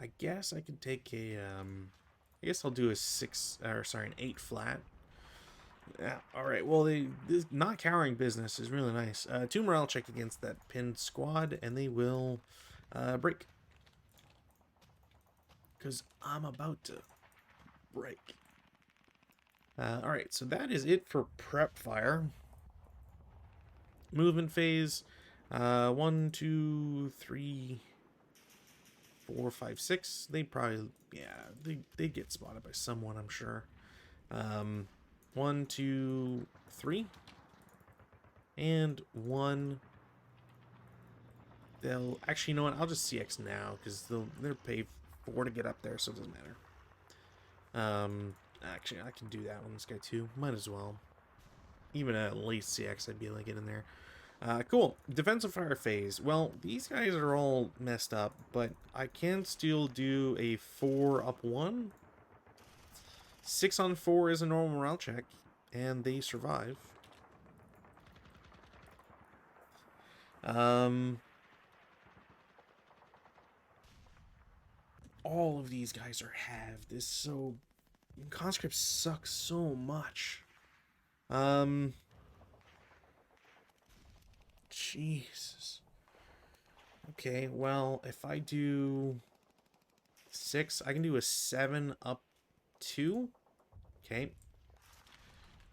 A: I guess I could take a... I guess I'll do an 8 flat. Yeah, alright, well, this not cowering business is really nice. 2 morale check against that pinned squad, and they will break. Because I'm about to break. Alright, so that is it for prep fire. Movement phase. 1, 2, 3, 4, 5, 6. They probably, yeah, they get spotted by someone, I'm sure. 1, 2, 3. And 1. They'll actually, you know what? I'll just CX now because they're paid 4 to get up there, so it doesn't matter. Actually, I can do that one. This guy too. Might as well. Even at least CX, I'd be able to get in there. Cool. Defensive fire phase. Well, these guys are all messed up, but I can still do a 4 up 1. 6 on 4 is a normal morale check, and they survive. All of these guys are halved. This so conscript sucks so much. Jesus. Okay, well, if I do 6, I can do a 7 up 2. Okay.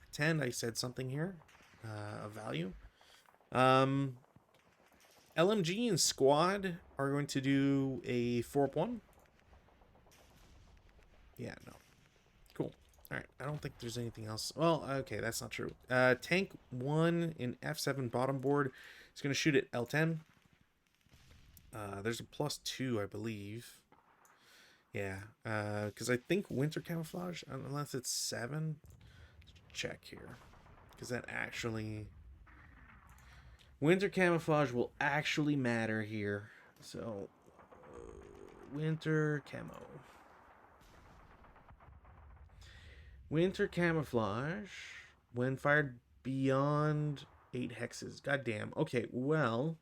A: Pretend I said something here. A value. LMG and squad are going to do a 4 up 1. Yeah, no. Cool. Alright, I don't think there's anything else. Well, okay, that's not true. Tank 1 in F7 bottom board is going to shoot at L10. There's a +2, I believe. Yeah, because I think winter camouflage, unless it's 7. Check here. Because that actually... winter camouflage will actually matter here. So, winter camo. Winter camouflage when fired beyond 8 hexes. Goddamn. Okay, well...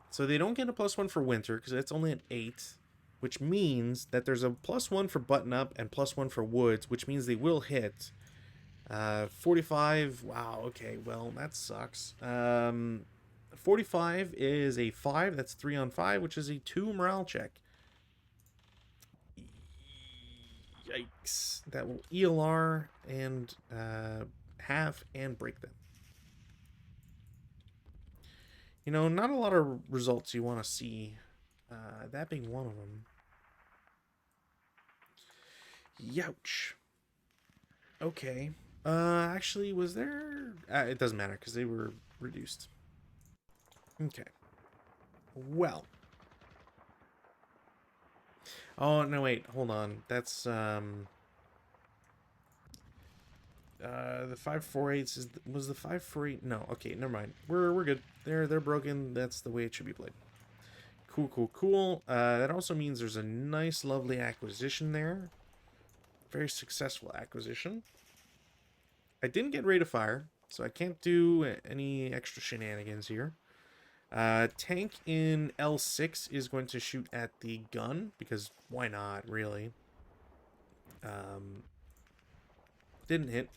A: so they don't get a +1 for winter because it's only at 8. Which means that there's a +1 for button up and +1 for woods. Which means they will hit. 45. Wow, okay, well, that sucks. 45 is a 5. That's 3 on 5, which is a 2 morale check. Yikes. That will ELR and half and break them. You know, not a lot of results you want to see. That being one of them. Youch. Okay. Actually, was there... it doesn't matter, because they were reduced. Okay. Well. Oh, no, wait. Hold on. That's, the 548s was the 548... no, okay, never mind. We're good. They're broken. That's the way it should be played. Cool, cool, cool. That also means there's a nice, lovely acquisition there. Very successful acquisition. I didn't get rate of fire, so I can't do any extra shenanigans here. Tank in L6 is going to shoot at the gun, because why not, really? Didn't hit.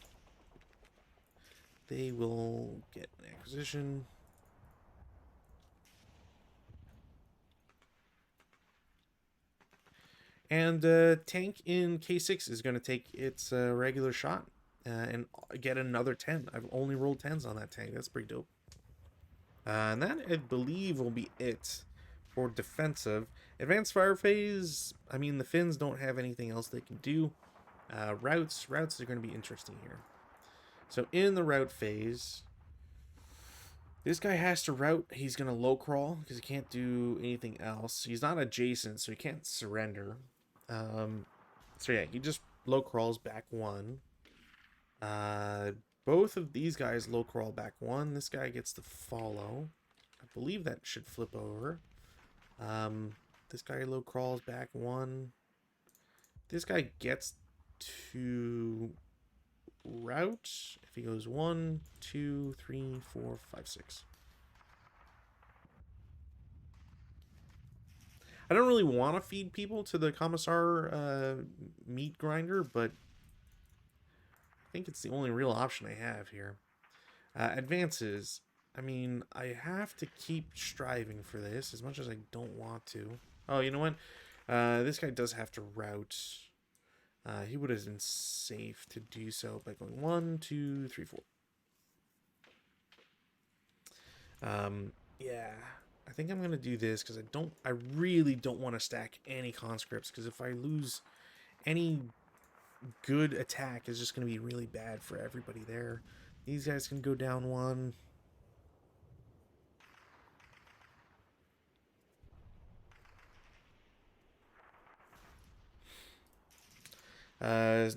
A: They will get an acquisition. And tank in K6 is going to take its regular shot and get another 10. I've only rolled 10s on that tank. That's pretty dope. And that, I believe, will be it for defensive. Advanced fire phase, I mean, the Finns don't have anything else they can do. Routes are going to be interesting here. So in the route phase, this guy has to route. He's going to low crawl because he can't do anything else. He's not adjacent, so he can't surrender. So yeah, he just low crawls back 1. Both of these guys low crawl back 1. This guy gets to follow. I believe that should flip over. This guy low crawls back 1. This guy gets to route if he goes 1, 2, 3, 4, 5, 6. I don't really want to feed people to the commissar meat grinder, but I think it's the only real option I have here. Advances. I mean, I have to keep striving for this as much as I don't want to. Oh, you know what? This guy does have to route. He would have been safe to do so by going 1, 2, 3, 4. Yeah. I think I'm gonna do this because I really don't want to stack any conscripts, because if I lose any good attack, it's just gonna be really bad for everybody there. These guys can go down one.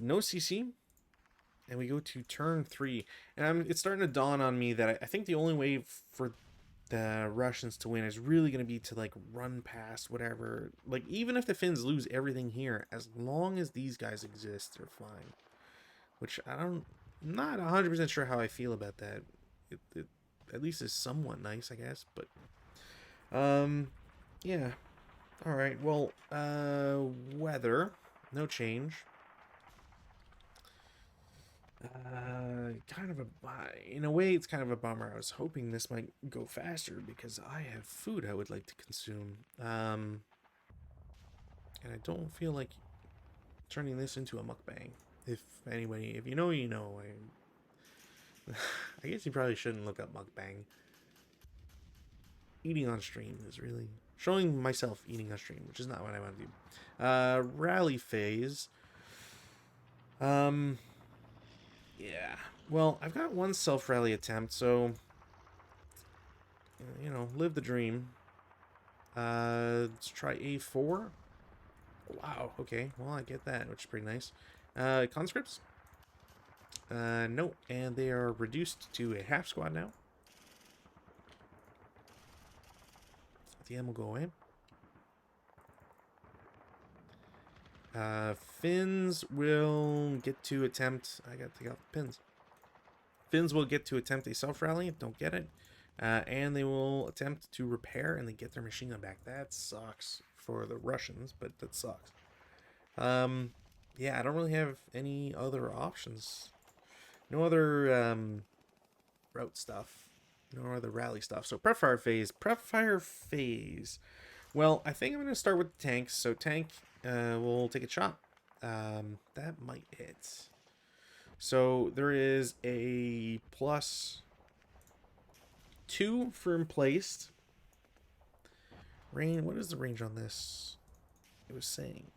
A: No CC, and we go to turn 3, and it's starting to dawn on me that I think the only way for the Russians to win is really going to be to like run past whatever. Like, even if the Finns lose everything here, as long as these guys exist, they're fine. Which I'm not 100% sure how I feel about that. It at least is somewhat nice, I guess. But yeah. All right. Well, weather, no change. Kind of in a way, it's kind of a bummer. I was hoping this might go faster because I have food I would like to consume. And I don't feel like turning this into a mukbang. If anybody, if you know, you know. I guess you probably shouldn't look up mukbang. Eating on stream is really showing myself eating on stream, which is not what I want to do. Rally phase. Yeah. Well, I've got one self-rally attempt, so you know, live the dream. Let's try A4. Wow, okay. Well, I get that, which is pretty nice. Conscripts? No, and they are reduced to a half squad now. The M will go away. Finns will get to attempt... I gotta take out the pins. Finns will get to attempt a self-rally. Don't get it. And they will attempt to repair, and they get their machine gun back. That sucks for the Russians, but that sucks. Yeah, I don't really have any other options. No other route stuff. No other rally stuff. So prep fire phase. Prep fire phase. Well, I think I'm going to start with the tanks. So tank will take a shot. That might hit. So there is a +2 firm placed. Range. What is the range on this? It was saying.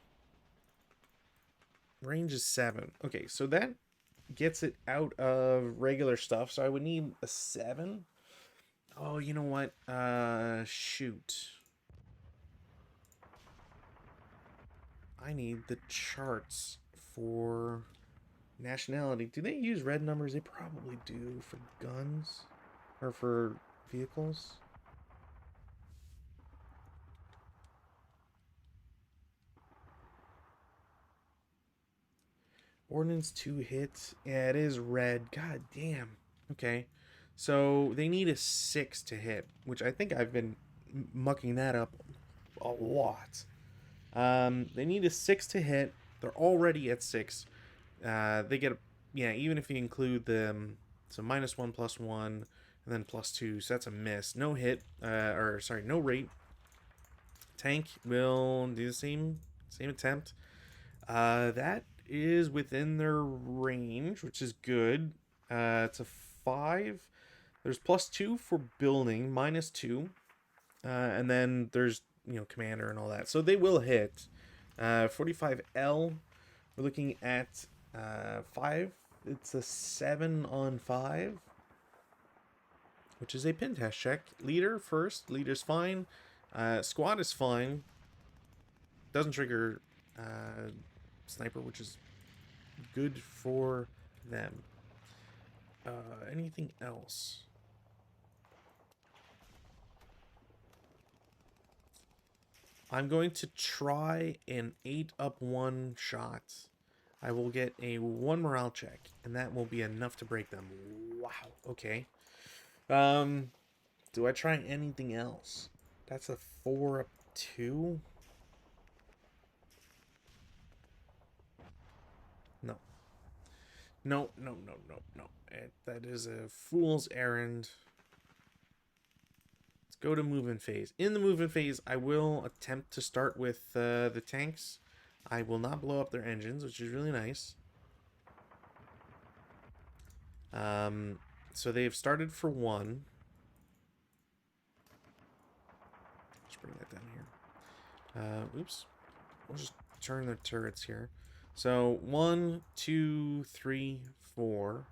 A: Range is 7. Okay, so that gets it out of regular stuff. So I would need a 7. Oh, you know what? Shoot. I need the charts for nationality. Do they use red numbers? They probably do for guns or for vehicles. Ordnance 2 hits. Yeah, it is red. God damn. Okay. So they need a 6 to hit, which I think I've been mucking that up a lot. They need a 6 to hit. They're already at 6. They get, yeah, even if you include them, so -1, +1, and then +2, so that's a miss. No hit, or sorry, no rate. Tank will do the same attempt. That is within their range, which is good. It's a 5. There's +2 for building, -2. And then there's, you know, commander and all that. So they will hit. 45L, we're looking at 5. It's a 7 on 5, which is a pin test check. Leader first. Leader's fine. Squad is fine. Doesn't trigger sniper, which is good for them. Anything else? I'm going to try an 8-up-1 shot. I will get a 1 morale check, and that will be enough to break them. Wow, okay. Do I try anything else? That's a 4-up-2? No. No. That is a fool's errand. Let's go to movement phase. In the movement phase, I will attempt to start with the tanks. I will not blow up their engines, which is really nice. So they've started for 1. bring that down here. Oops. We'll just turn the turrets here. So 1, 2, 3, 4,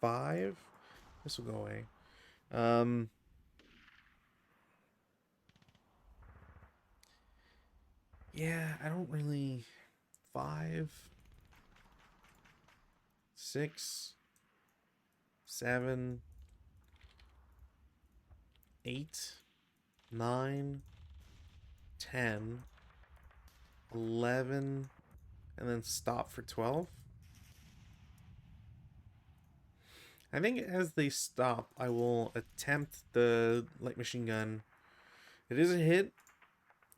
A: 5. This will go away. Yeah, I don't really. 5, 6, 7, 8, 9, 10, 11, and then stop for 12. I think as they stop, I will attempt the light machine gun. It is a hit.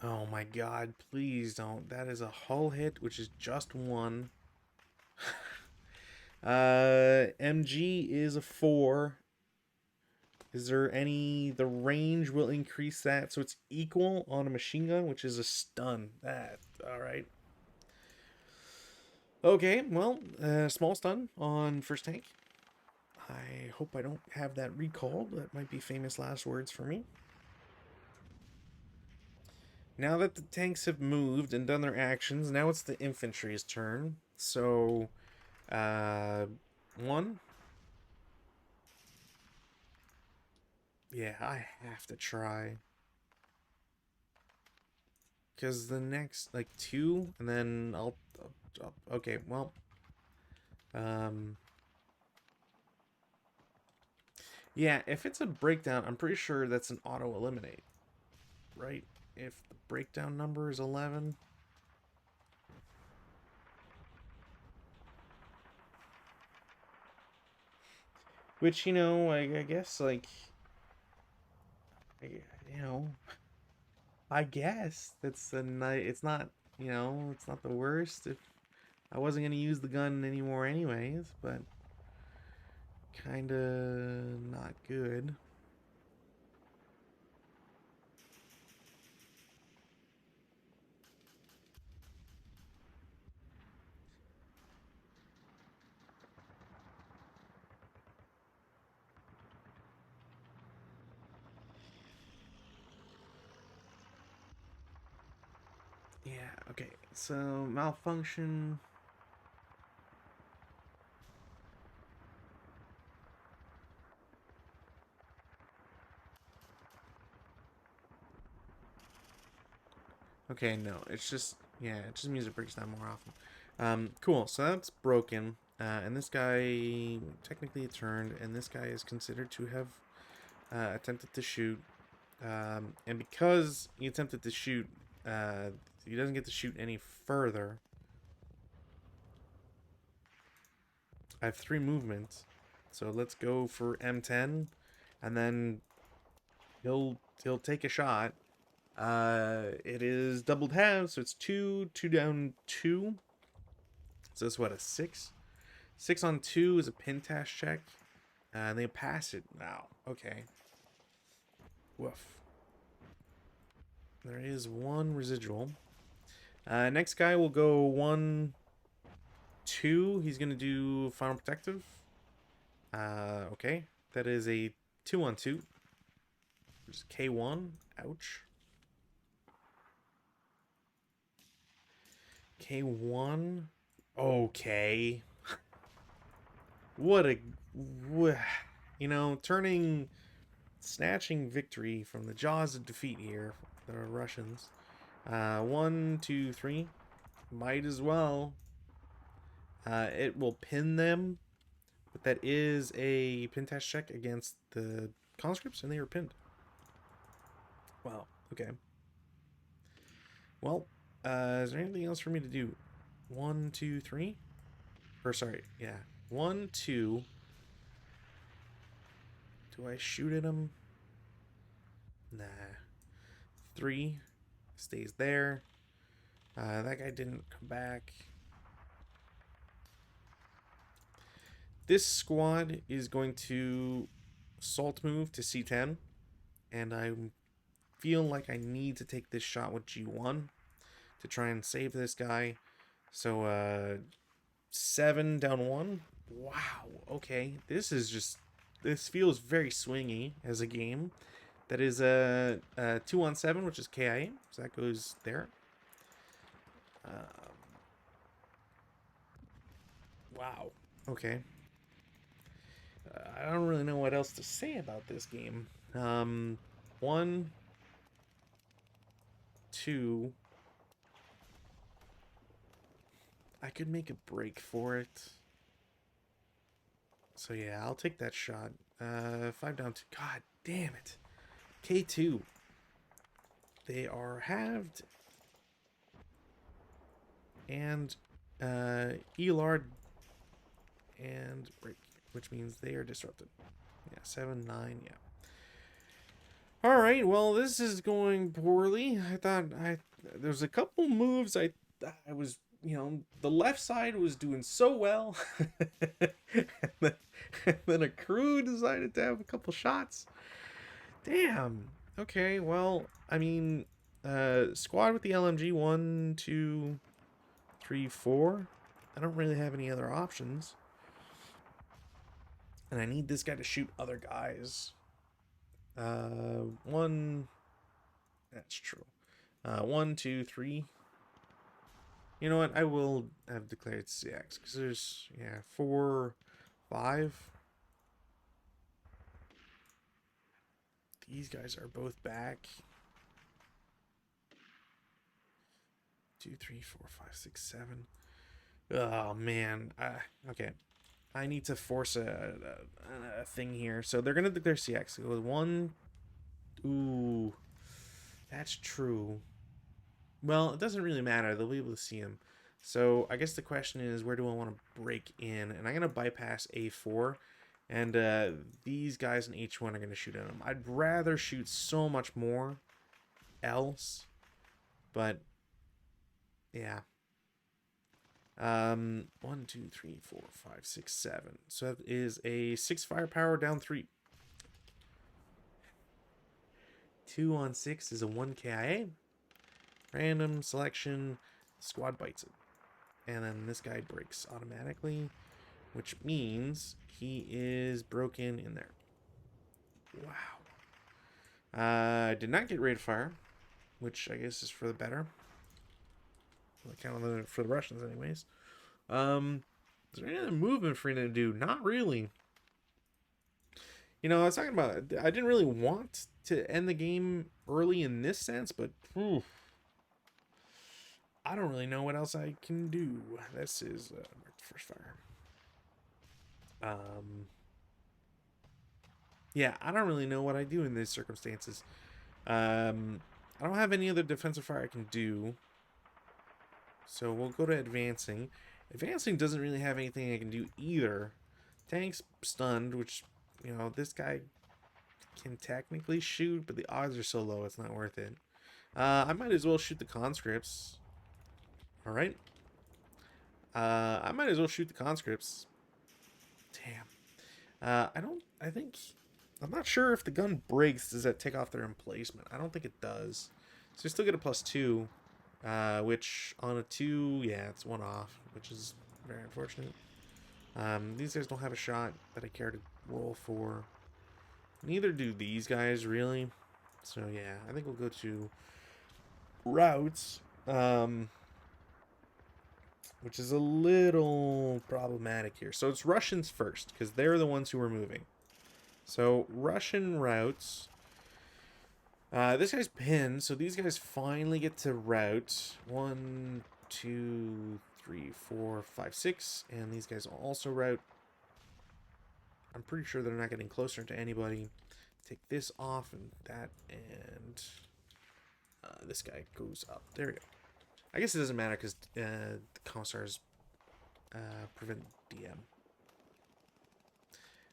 A: Oh my god, please don't. That is a hull hit, which is just 1. MG is a 4. Is there any... The range will increase that, so it's equal on a machine gun, which is a stun. That, alright. Okay, well, small stun on first tank. I hope I don't have that recalled. That might be famous last words for me. Now that the tanks have moved and done their actions, now it's the infantry's turn. So, 1. Yeah, I have to try. Because the next, like, 2, and then I'll okay, well. Yeah, if it's a breakdown, I'm pretty sure that's an auto-eliminate. Right? If the breakdown number is 11. Which, you know, I guess, like... You know... I guess that's a nice... It's not, you know, it's not the worst. If I wasn't going to use the gun anymore anyways, but... Kinda not good. Yeah, okay. So, malfunction... Okay, no, it's just, yeah, it just means it breaks down more often. Cool, so that's broken, and this guy technically turned, and this guy is considered to have attempted to shoot, and because he attempted to shoot, he doesn't get to shoot any further. I have 3 movements, so let's go for M10, and then he'll take a shot. It is doubled halves, so it's 2 down 2. So it's what, a 6? 6 on 2 is a pintash check. And they pass it now. Okay. Woof. There is 1 residual. Next guy will go 1, 2. He's gonna do final protective. Okay. That is a 2 on 2. There's K1. Ouch. K1. Okay. What a... You know, snatching victory from the jaws of defeat here. The Russians. 1, 2, 3. Might as well. It will pin them. But that is a pintash check against the conscripts, and they are pinned. Wow. Okay. Well, is there anything else for me to do? 1, 2, 3. Or sorry, yeah. 1, 2. Do I shoot at him? Nah. 3 stays there. That guy didn't come back. This squad is going to assault move to C10, and I feel like I need to take this shot with G1 to try and save this guy. So 7 down 1. Wow. Okay, this is just This feels very swingy as a game. That is a 2-on-7, which is KIA, so that goes there. Wow. Okay. I don't really know what else to say about this game. 1, 2. I could make a break for it. So yeah, I'll take that shot. 5 down 2. God damn it. K2. They are halved. And Elard and break, which means they are disrupted. Yeah, 7, 9, yeah. Alright, well, this is going poorly. I thought there's a couple moves I was, the left side was doing so well. and, then a crew decided to have a couple shots. Damn. Okay, well, I mean, squad with the LMG, 1, 2, 3, 4. I don't really have any other options. And I need this guy to shoot other guys. 1. That's true. 1, 2, 3. You know what? I will have declared CX because there's 4, 5. These guys are both back. 2, 3, 4, 5, 6, 7. Oh man. Okay. I need to force a thing here. So they're gonna declare CX. It was 1. Ooh, that's true. Well, it doesn't really matter. They'll be able to see him. So I guess the question is, where do I want to break in? And I'm gonna bypass A4, and these guys in H1 are gonna shoot at him. I'd rather shoot so much more else, but yeah. 1, 2, 3, 4, 5, 6, 7. So that is a 6 firepower down 3. 2 on 6 is a 1 KIA. Random selection, squad bites it. And then this guy breaks automatically, which means he is broken in there. Wow. I did not get rate of fire, which I guess is for the better. Kind of for the Russians anyways. Is there any other movement for him to do? Not really. I was talking about, I didn't really want to end the game early in this sense, but I don't really know what else I can do. This is first fire. Yeah, I don't really know what I do in these circumstances. I don't have any other defensive fire I can do. So we'll go to advancing. Advancing doesn't really have anything I can do either. Tank's stunned, which, this guy can technically shoot, but the odds are so low it's not worth it. I might as well shoot the conscripts. Alright. I might as well shoot the conscripts. Damn. I'm not sure if the gun breaks, does that take off their emplacement? I don't think it does. So you still get a +2. Which on a 2, yeah, it's 1 off, which is very unfortunate. These guys don't have a shot that I care to roll for. Neither do these guys, really. So yeah, I think we'll go to routes, which is a little problematic here. So it's Russians first, because they're the ones who are moving. So Russian routes. This guy's pinned, so these guys finally get to route 1, 2, 3, 4, 5, 6, and these guys also route. I'm pretty sure they're not getting closer to anybody. Take this off and that, and this guy goes up. There we go. I guess it doesn't matter because the commissars prevent DM.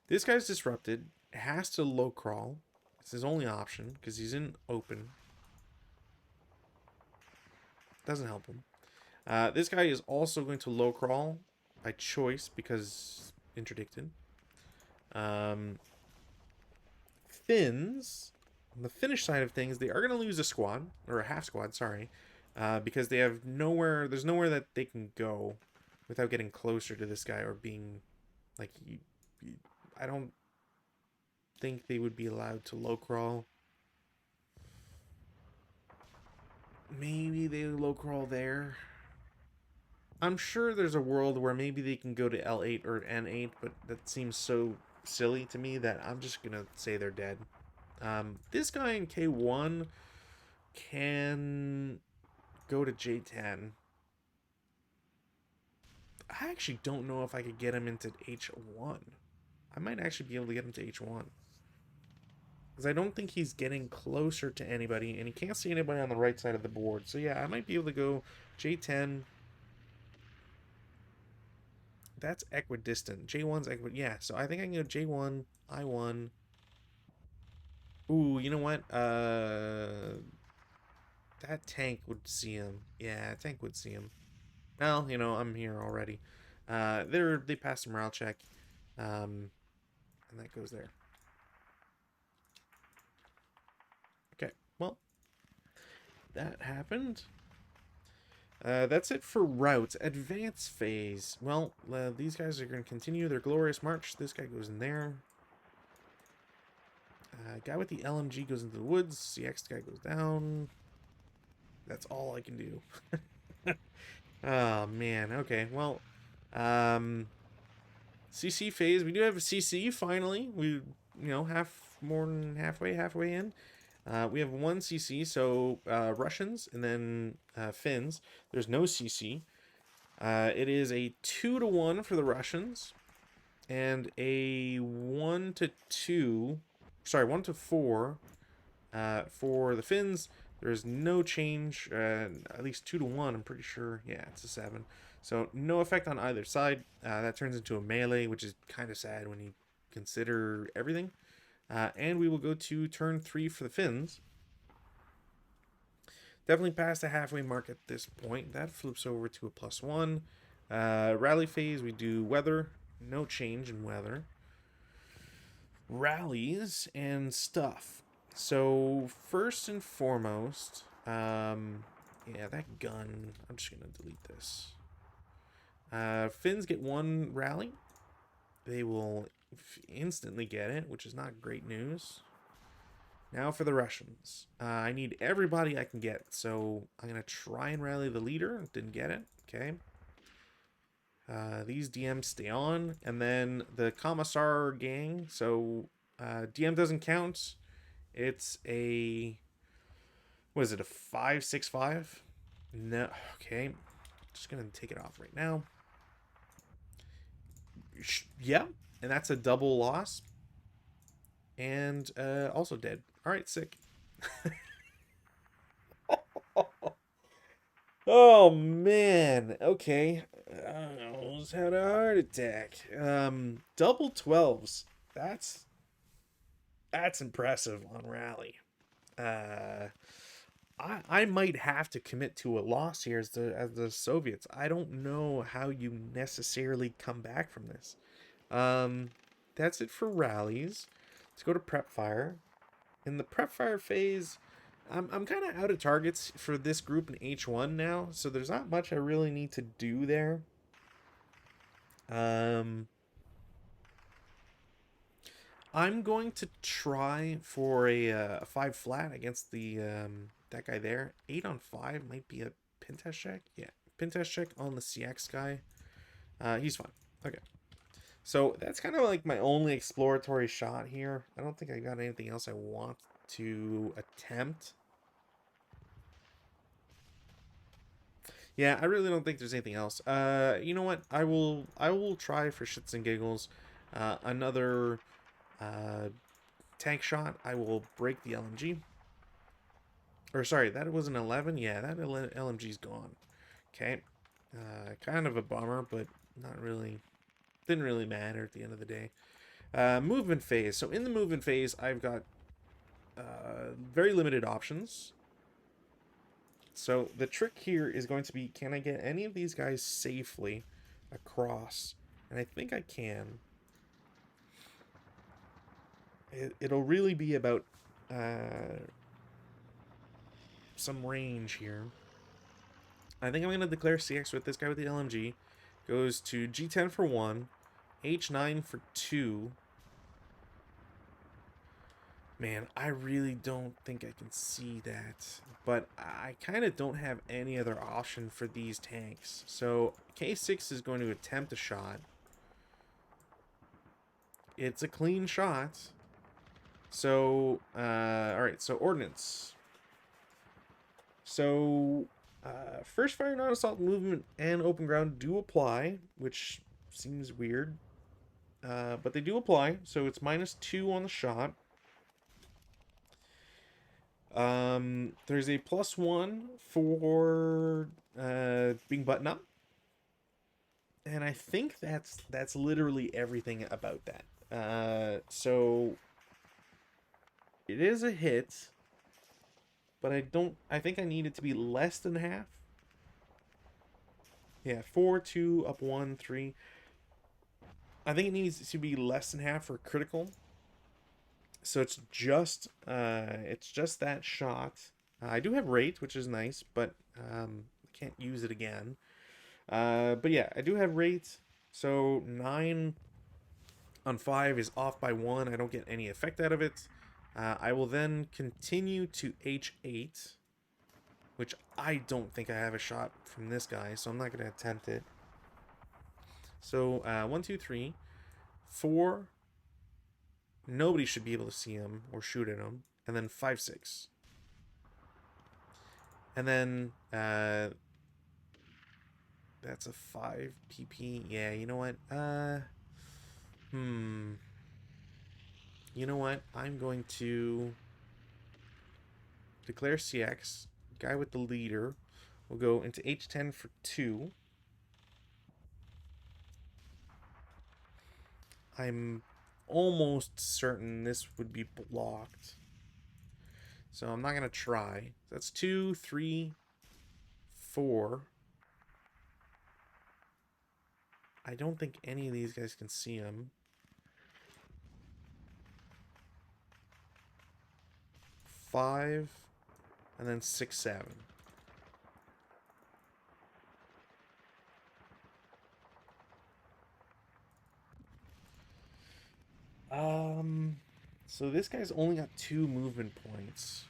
A: This guy's disrupted. Has to low crawl. It's his only option because he's in open. Doesn't help him. This guy is also going to low crawl by choice because interdicted. Finns, on the Finnish side of things, they are going to lose a squad, or a half squad, sorry, because they have nowhere. There's nowhere that they can go without getting closer to this guy or being like I don't. think they would be allowed to low crawl. Maybe they low crawl there. I'm sure there's a world where maybe they can go to L8 or N8, but that seems so silly to me that I'm just gonna say they're dead. This guy in K1 can go to J10. I actually don't know if I could get him into H1. I might actually be able to get him to H1. Because I don't think he's getting closer to anybody, and he can't see anybody on the right side of the board. So yeah, I might be able to go J10. That's equidistant. J1's equidistant. Yeah, so I think I can go J1, I1. Ooh, you know what? That tank would see him. Yeah, tank would see him. Well, you know, I'm here already. They passed a morale check. And that goes there. Okay, well, that happened. That's it for routes. Advance phase. Well, these guys are going to continue their glorious march. This guy goes in there. Guy with the LMG goes into the woods. CX guy goes down. That's all I can do. Oh, man. Okay, well, CC phase. We do have a CC, finally. We, more than halfway in. We have one CC, so Russians and then Finns. There's no CC. It is a 2-1 for the Russians and a 1-2. Sorry, 1-4 for the Finns. There's no change. At least 2-1. I'm pretty sure. Yeah, it's a 7. So no effect on either side. That turns into a melee, which is kind of sad when you consider everything. And we will go to turn 3 for the Finns. Definitely past the halfway mark at this point. That flips over to a +1. Rally phase, we do weather. No change in weather. Rallies and stuff. So first and foremost, yeah, that gun. I'm just gonna delete this. Finns get 1 rally. They will instantly get it, which is not great news. Now for the Russians. I need everybody I can get, so I'm going to try and rally the leader. Didn't get it. Okay. These DMs stay on, and then the Commissar gang. So DM doesn't count. It's a... What is it, a 5-6-5? No. Okay. Just going to take it off right now. Yeah. And that's a double loss. And also dead. Alright, sick. Oh, man. Okay. I almost had a heart attack. Double 12s. That's impressive on Rally. I might have to commit to a loss here as the Soviets. I don't know how you necessarily come back from this. That's it for rallies. Let's go to prep fire. In the prep fire phase, I'm kind of out of targets for this group in H1 now, so there's not much I really need to do there. I'm going to try for a 5 flat against the that guy there. 8 on 5 might be a pin test check. Yeah, pin test check on the CX guy. He's fine. Okay. So that's kind of like my only exploratory shot here. I don't think I got anything else I want to attempt. Yeah, I really don't think there's anything else. You know what? I will try for shits and giggles. Another tank shot. I will break the LMG. Or sorry, that was an 11. Yeah, that LMG's gone. Okay. Kind of a bummer, but not really. Didn't really matter at the end of the day. Movement phase. So in the movement phase, I've got very limited options. So the trick here is going to be, can I get any of these guys safely across? And I think I can. It'll really be about some range here. I think I'm going to declare CX with this guy with the LMG. Goes to G10 for 1, H9 for 2. Man, I really don't think I can see that. But I kind of don't have any other option for these tanks. So K6 is going to attempt a shot. It's a clean shot. So, alright, so ordnance. So, first fire, non-assault movement, and open ground do apply, which seems weird. But they do apply, so it's -2 on the shot. There's a +1 for being button up. And I think that's literally everything about that. So it is a hit, but I think I need it to be less than half. Yeah, 4, 2, up 1, 3. I think it needs to be less than half for critical. So it's just that shot. I do have rate, which is nice, but I can't use it again. But yeah, I do have rate. So 9 on 5 is off by 1. I don't get any effect out of it. I will then continue to H8, which I don't think I have a shot from this guy, so I'm not going to attempt it. So 1, 2, 3, 4. Nobody should be able to see him or shoot at him. And then 5, 6. And then that's a 5 PP. Yeah, you know what? You know what? I'm going to declare CX. Guy with the leader will go into H10 for 2. I'm almost certain this would be blocked. So I'm not going to try. That's 2, 3, 4. I don't think any of these guys can see him. 5, and then 6, 7. So this guy's only got 2 movement points.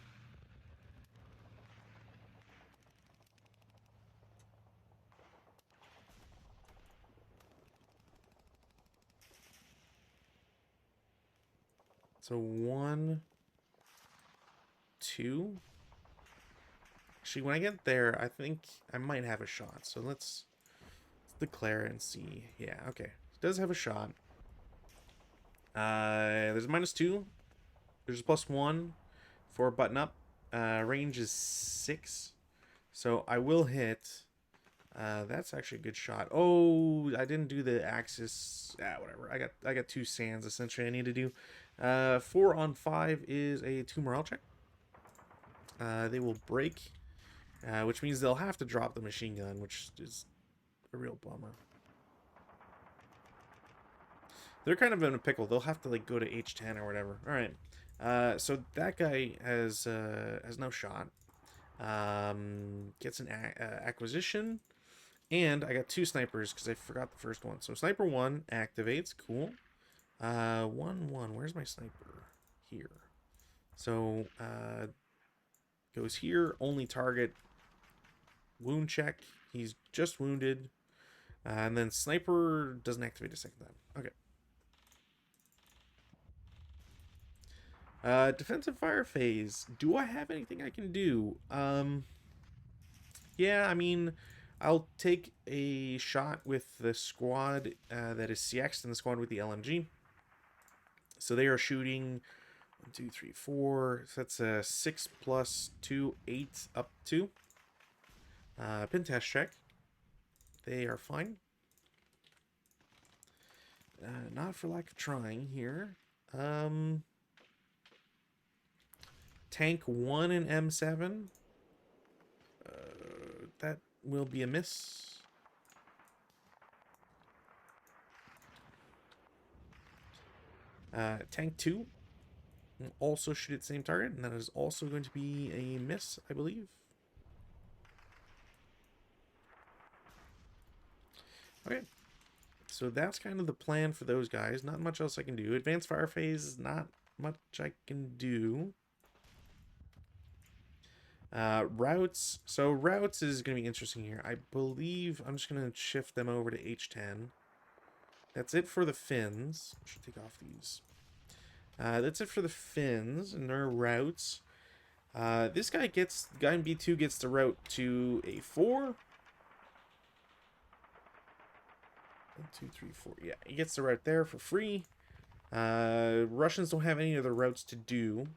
A: So 1, 2. Actually, when I get there, I think I might have a shot. So let's declare it and see. Yeah, okay. It does have a shot. There's a -2. There's a +1 for button up. Range is 6. So I will hit. That's actually a good shot. Oh, I didn't do the axis. Whatever. I got 2 sands essentially I need to do. 4 on 5 is a 2 morale check. They will break, which means they'll have to drop the machine gun, which is a real bummer. They're kind of in a pickle. They'll have to like go to H10 or whatever. All right. So that guy has no shot. Gets an acquisition, and I got 2 snipers because I forgot the first one. So sniper 1 activates. Cool. 1, 1. Where's my sniper? Here. So goes here. Only target. Wound check. He's just wounded. And then sniper doesn't activate a second time. Okay. Defensive fire phase. Do I have anything I can do? Yeah, I mean, I'll take a shot with the squad that is CX'd and the squad with the LMG. So they are shooting 1, 2, 3, 4. So that's a 6 + 2, 8 up 2. Pin test check. They are fine. Not for lack of trying here. Tank 1 and M7. That will be a miss. Tank 2 will also shoot at the same target, and that is also going to be a miss, I believe. Okay. So that's kind of the plan for those guys. Not much else I can do. Advanced fire phase is not much I can do. Routes. So routes is going to be interesting here. I believe I'm just going to shift them over to H10. That's it for the fins. Should take off these. That's it for the fins and their routes. This guy guy in B2 gets the route to A4. 1, 2, 3, 4. Yeah, he gets the route there for free. Russians don't have any other routes to do.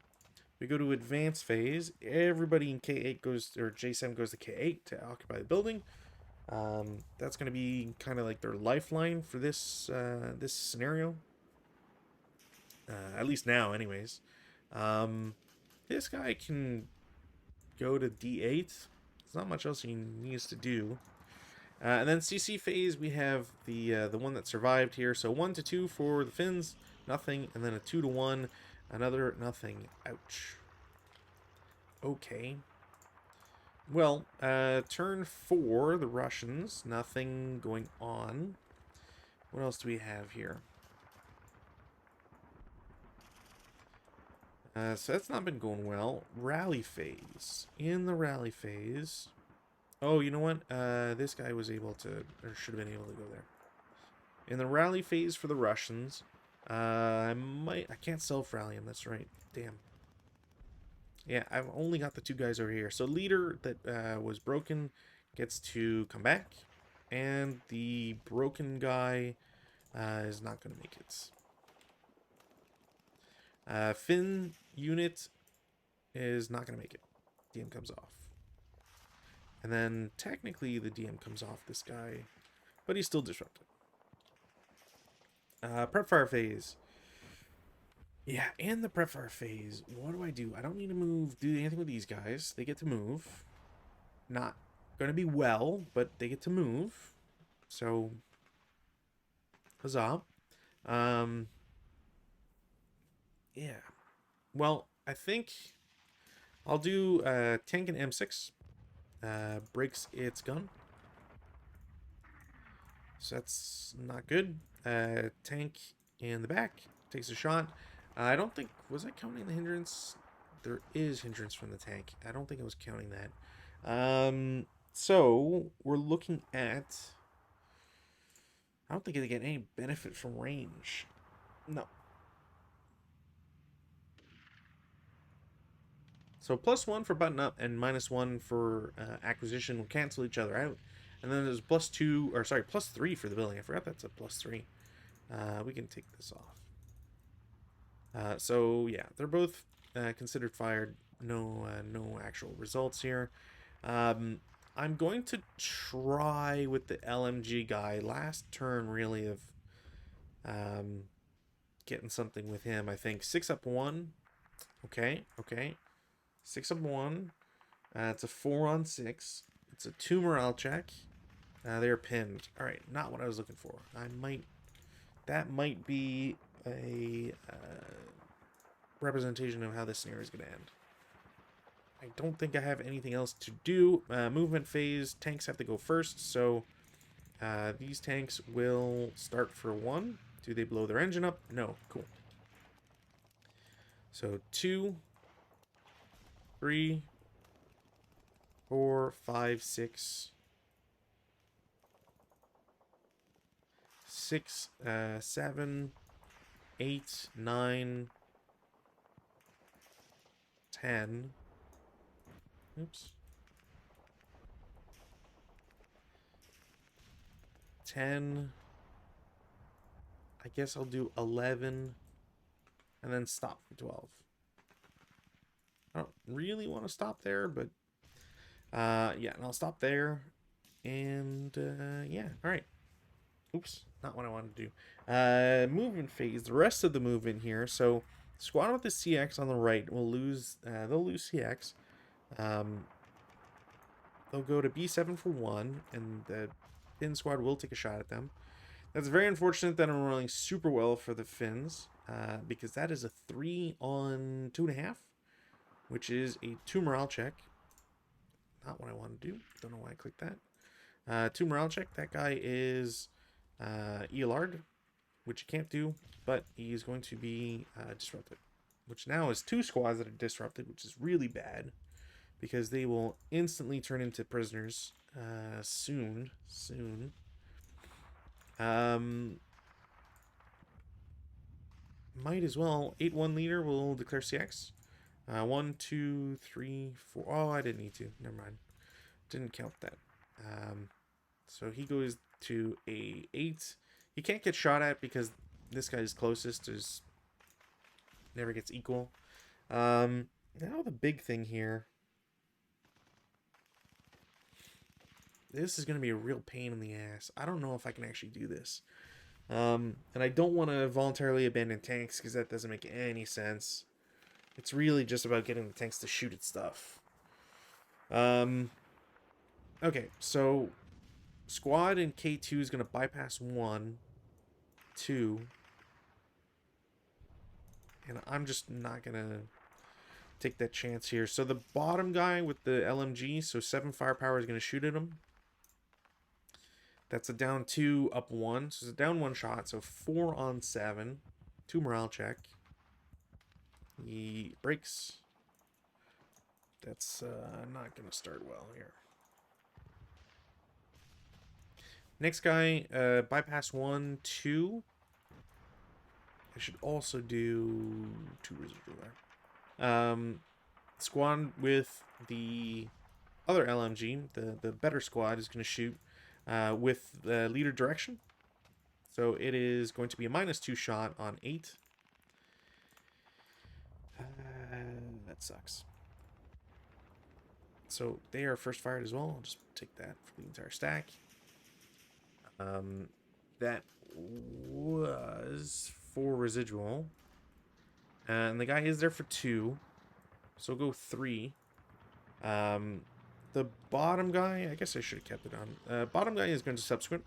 A: We go to advanced phase. Everybody in K8 goes, or J7 goes to K8 to occupy the building. That's going to be kind of like their lifeline for this this scenario. At least now, anyways. This guy can go to D8. There's not much else he needs to do. And then CC phase, we have the one that survived here. So 1 to 2 for the Finns, nothing, and then a 2 to 1, another nothing. Ouch. Okay. Well, turn 4, the Russians, nothing going on. What else do we have here? So that's not been going well. Rally phase. In the rally phase. Oh, you know what? This guy was able to, or should have been able to go there. In the rally phase for the Russians, I can't self-rally him, that's right. Damn. Yeah, I've only got the 2 guys over here. So leader that was broken gets to come back. And the broken guy is not going to make it. Finn unit is not going to make it. DM comes off. And then technically the DM comes off this guy, but he's still disrupted. Prep fire phase. Yeah, in the prep fire phase, what do? I don't need to do anything with these guys. They get to move. Not going to be well, but they get to move. So, huzzah. Yeah. Well, I think I'll do tank and M6. Breaks its gun. So that's not good. Tank in the back takes a shot. I don't think, was I counting the hindrance? There is hindrance from the tank. I don't think I was counting that. So we're looking at, I don't think they get any benefit from range. No. So +1 for button up and -1 for acquisition will cancel each other out. And then there's +2, or sorry, +3 for the building. I forgot that's a +3. We can take this off. So yeah, they're both considered fired. No actual results here. I'm going to try with the LMG guy. Last turn, really, of getting something with him. I think 6 up 1. Okay. 6 up 1. It's a 4 on 6. It's a 2 morale check. They're pinned. All right, not what I was looking for. That might be a representation of how this scenario is going to end. I don't think I have anything else to do. Movement phase, tanks have to go first, so these tanks will start for 1. Do they blow their engine up? No. Cool. So 2, 3, 4, 5, 6, 7, 8, 9, 10. Oops. 10. I guess I'll do 11 and then stop for 12. I don't really want to stop there, but yeah, and I'll stop there. And yeah, all right. Oops, not what I wanted to do. Movement phase, the rest of the movement here. So squad with the CX on the right will lose, they'll lose CX. They'll go to B7 for 1, and the Finn squad will take a shot at them. That's very unfortunate that I'm rolling super well for the Finns, because that is a 3 on 2.5, which is a 2 morale check. Not what I want to do. Don't know why I clicked that. 2 morale check. That guy is ELR'd, which you can't do, but he's going to be disrupted. which now is 2 squads that are disrupted, which is really bad because they will instantly turn into prisoners soon. Might as well. 8-1 leader will declare CX. 1, 2, 3, 4. Oh, I didn't need to. Never mind. Didn't count that. So he goes to a 8. He can't get shot at because this guy's closest is never gets equal. Now the big thing here. This is going to be a real pain in the ass. I don't know if I can actually do this. And I don't want to voluntarily abandon tanks because that doesn't make any sense. It's really just about getting the tanks to shoot at stuff. Okay, so squad in K2 is going to bypass 1, 2. And I'm just not going to take that chance here. So the bottom guy with the LMG, so 7 firepower, is going to shoot at him. That's a down 2, up 1. So it's a down 1 shot. So 4 on 7. 2 morale check. He breaks. That's not going to start well here. Next guy, bypass 1, 2. I should also do 2 residual there. Squad with the other LMG, the better squad, is going to shoot with the leader direction. So it is going to be a -2 shot on 8. That sucks. So they are first fired as well. I'll just take that for the entire stack. That was 4 residual. And the guy is there for 2. So we'll go 3. The bottom guy, I guess I should have kept it on. Bottom guy is going to subsequent.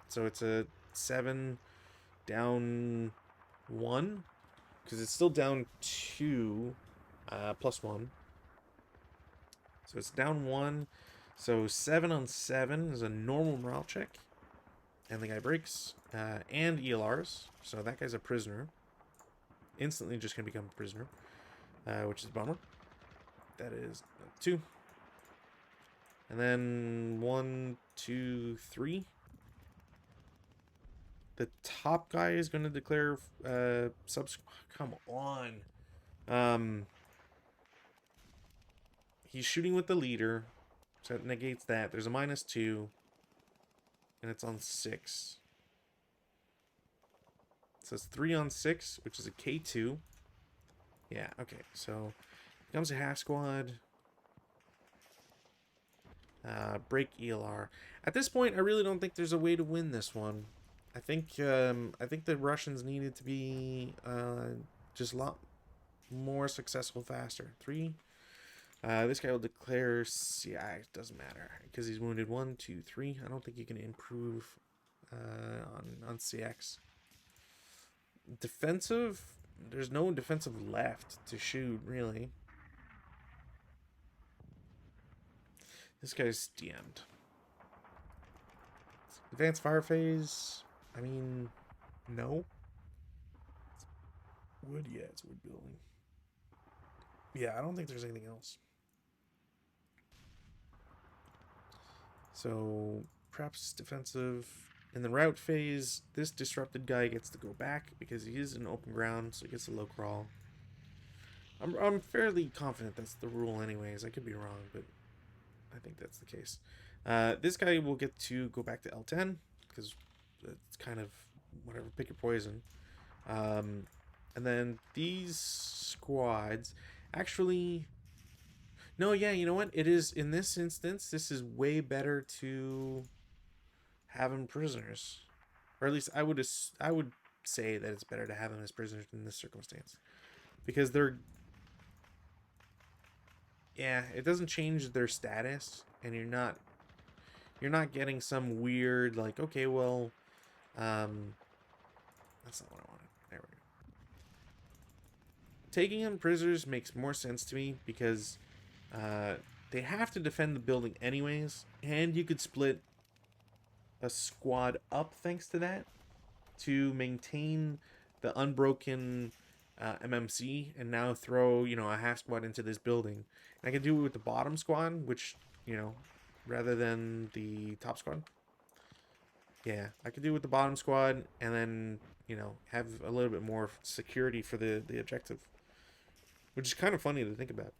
A: So it's a 7 down 1. Because it's still down 2 plus 1. So it's down 1. So 7 on 7 is a normal morale check. And the guy breaks. And ELRs. So that guy's a prisoner. Instantly just going to become a prisoner. Which is a bummer. That is 2. And then 1, 2, 3. The top guy is going to declare subs. Come on. He's shooting with the leader. So it negates that. There's a -2. And it's on 6. So it's 3 on 6, which is a K2. Yeah, okay. So becomes a half squad. Break ELR. At this point, I really don't think there's a way to win this one. I think the Russians needed to be just a lot more successful faster. 3. This guy will declare CI. It doesn't matter because he's wounded. 1, 2, 3. I don't think you can improve on CX. Defensive. There's no defensive left to shoot really. This guy's DM'd. Advanced fire phase. I mean, no. It's wood, yeah, it's wood building. Yeah, I don't think there's anything else. So, perhaps defensive. In the route phase, this disrupted guy gets to go back because he is in open ground, so he gets a low crawl. I'm fairly confident that's the rule anyways. I could be wrong, but I think that's the case. This guy will get to go back to L10 because it's kind of whatever, pick your poison. And then these squads actually, no, yeah, you know what? It is in this instance. This is way better to have them prisoners, or at least I would say that it's better to have them as prisoners in this circumstance because they're. Yeah, it doesn't change their status, and you're not getting some weird like, okay, well, that's not what I wanted. There we go. Taking them prisoners makes more sense to me because they have to defend the building anyways, and you could split a squad up thanks to that to maintain the unbroken MMC and now throw, you know, a half squad into this building. And I can do it with the bottom squad, which, you know, rather than the top squad. Yeah, I could do it with the bottom squad and then, you know, have a little bit more security for the objective. Which is kind of funny to think about.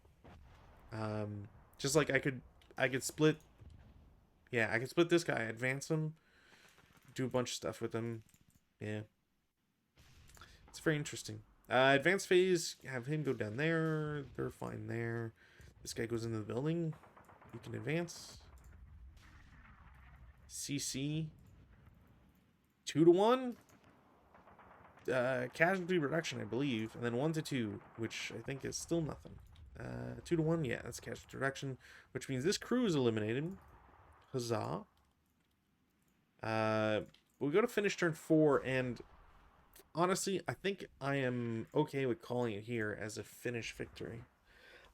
A: Just like I could split, yeah, I could split this guy, advance him, do a bunch of stuff with him. Yeah. It's very interesting. Advanced phase, have him go down there. They're fine there. This guy goes into the building. He can advance. CC. 2-to-1. Casualty reduction, I believe. And then 1-to-2, which I think is still nothing. 2-to-1, yeah, that's casualty reduction. Which means this crew is eliminated. Huzzah. We go to finish turn 4, and honestly, I think I am okay with calling it here as a finish victory.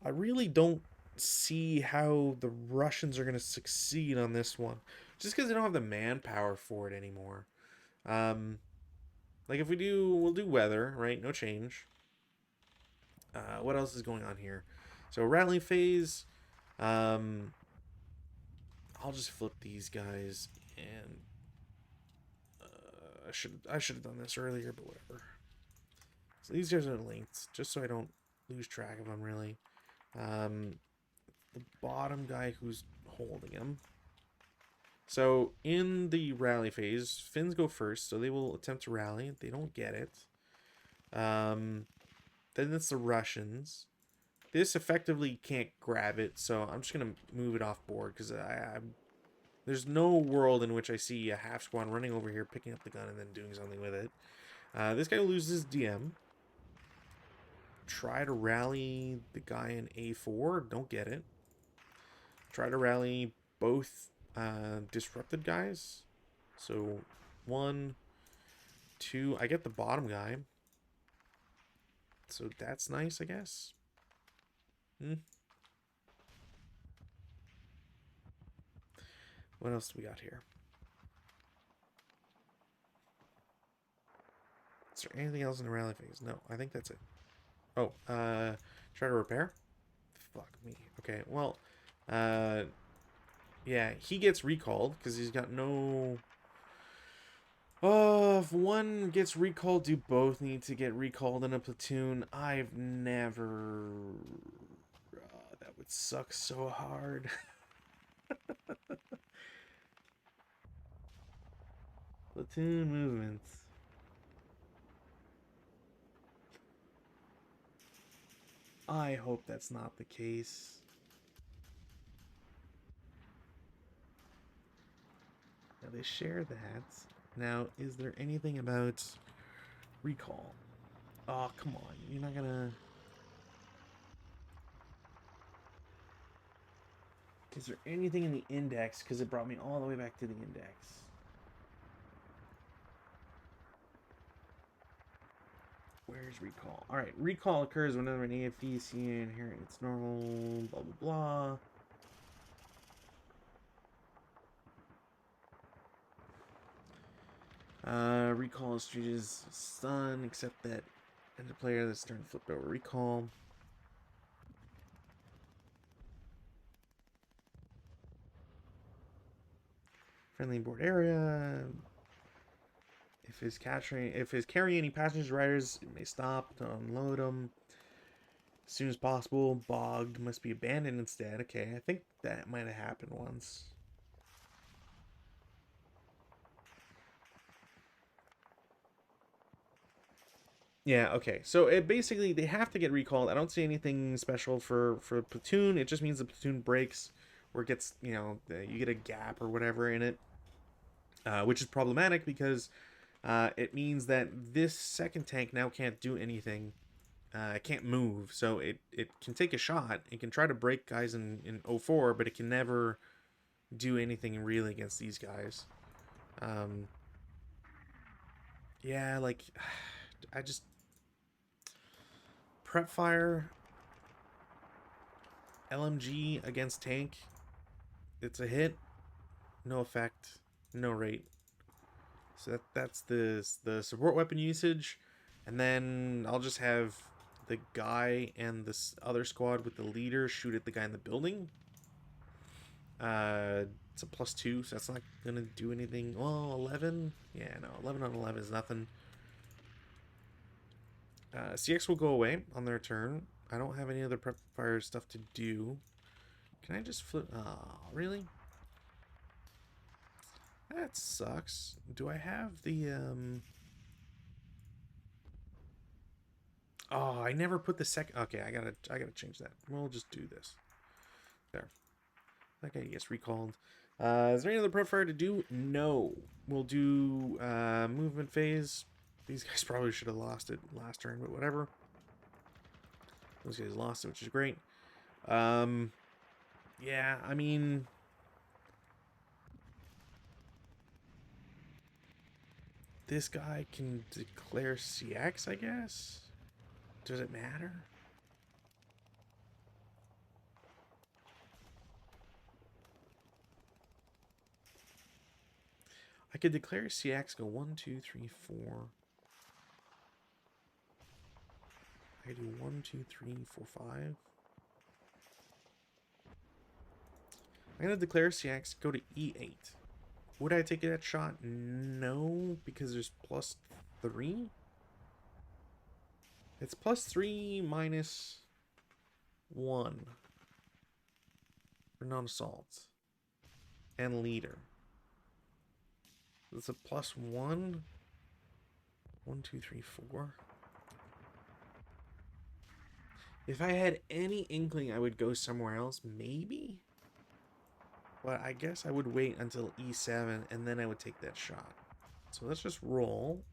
A: I really don't see how the Russians are going to succeed on this one. Just because they don't have the manpower for it anymore. Like if we do, we'll do weather, right? No change. What else is going on here? So rally phase. I'll just flip these guys, and I should have done this earlier, but whatever. So these guys are linked, just so I don't lose track of them, really. The bottom guy who's holding him. So in the rally phase, Finns go first, so they will attempt to rally. They don't get it. Then it's the Russians. This effectively can't grab it, so I'm just going to move it off board, because there's no world in which I see a half squad running over here, picking up the gun, and then doing something with it. This guy loses DM. Try to rally the guy in A4. Don't get it. Try to rally both disrupted guys. So 1, 2. I get the bottom guy. So that's nice, I guess. What else do we got here? Is there anything else in the rally phase? No, I think that's it. Oh, try to repair? Fuck me. Okay, well, yeah, he gets recalled because he's got no... Oh, if one gets recalled, do both need to get recalled in a platoon? I've never... that would suck so hard. Platoon movements. I hope that's not the case. Now they share that. Now, is there anything about recall? Oh, come on. You're not gonna... Is there anything in the index? Because it brought me all the way back to the index. Where's recall? Alright, recall occurs whenever an AFE is inherent. It's normal, blah, blah, blah. Recall is treated as stun, except that end of player that's turn flipped over recall. Friendly board area. If it's carrying any passengers or riders, it may stop to unload them as soon as possible. Bogged must be abandoned instead. Okay, I think that might have happened once. Yeah, okay. So it basically they have to get recalled. I don't see anything special for platoon. It just means the platoon breaks, or it gets, you know, you get a gap or whatever in it, which is problematic because it means that this second tank now can't do anything. It can't move, so it can take a shot. It can try to break guys in 04, but it can never do anything really against these guys. Yeah, like I just prep fire LMG against tank. It's a hit, no effect, no rate. So that's the support weapon usage. And then I'll just have the guy and this other squad with the leader shoot at the guy in the building. It's a +2, so that's not gonna do anything. Well, 11? Yeah, no, 11 on 11 is nothing. CX will go away on their turn. I don't have any other prep fire stuff to do. Can I just flip? Oh, really? That sucks. Do I have the, Oh, I never put the second... Okay, I gotta change that. We'll just do this. There. That guy gets recalled. Is there any other prep fire to do? No. We'll do movement phase. These guys probably should have lost it last turn, but whatever. Those guys lost it, which is great. Yeah, I mean... This guy can declare CX, I guess? Does it matter? I could declare CX, go 1, 2, 3, 4. I could do 1, 2, 3, 4, 5. I'm going to declare CX, go to E8. Would I take that shot? No, because there's +3. It's +3 minus 1 for non-assault and leader. It's a +1. 1, 2, 3, 4. If I had any inkling I would go somewhere else, maybe. But I guess I would wait until E7 and then I would take that shot. So let's just roll.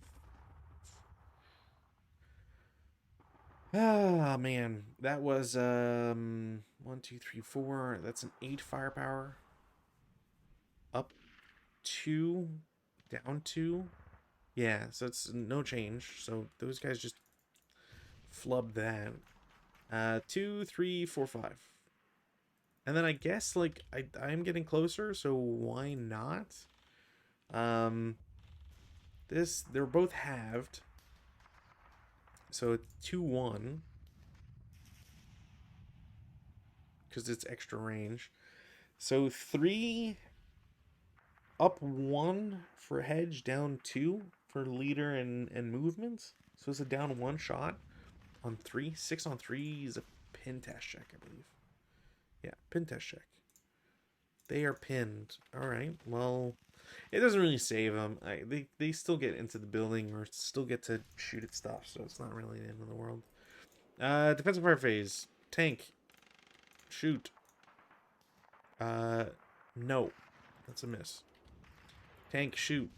A: Ah, man. That was 1, 2, 3, 4. That's an 8 firepower. Up 2, down 2. Yeah, so it's no change. So those guys just flubbed that. 2, 3, 4, 5. And then I guess, like, I'm getting closer, so why not? They're both halved. So it's 2-1. Because it's extra range. So 3 up 1 for hedge, down 2 for leader and movement. So it's a down 1 shot on 3. 6 on 3 is a pin test check, I believe. Yeah, pin test check. They are pinned. Alright, well, it doesn't really save them. They still get into the building or still get to shoot at stuff, so it's not really the end of the world. Defensive fire phase. Tank. Shoot. No. That's a miss. Tank, shoot.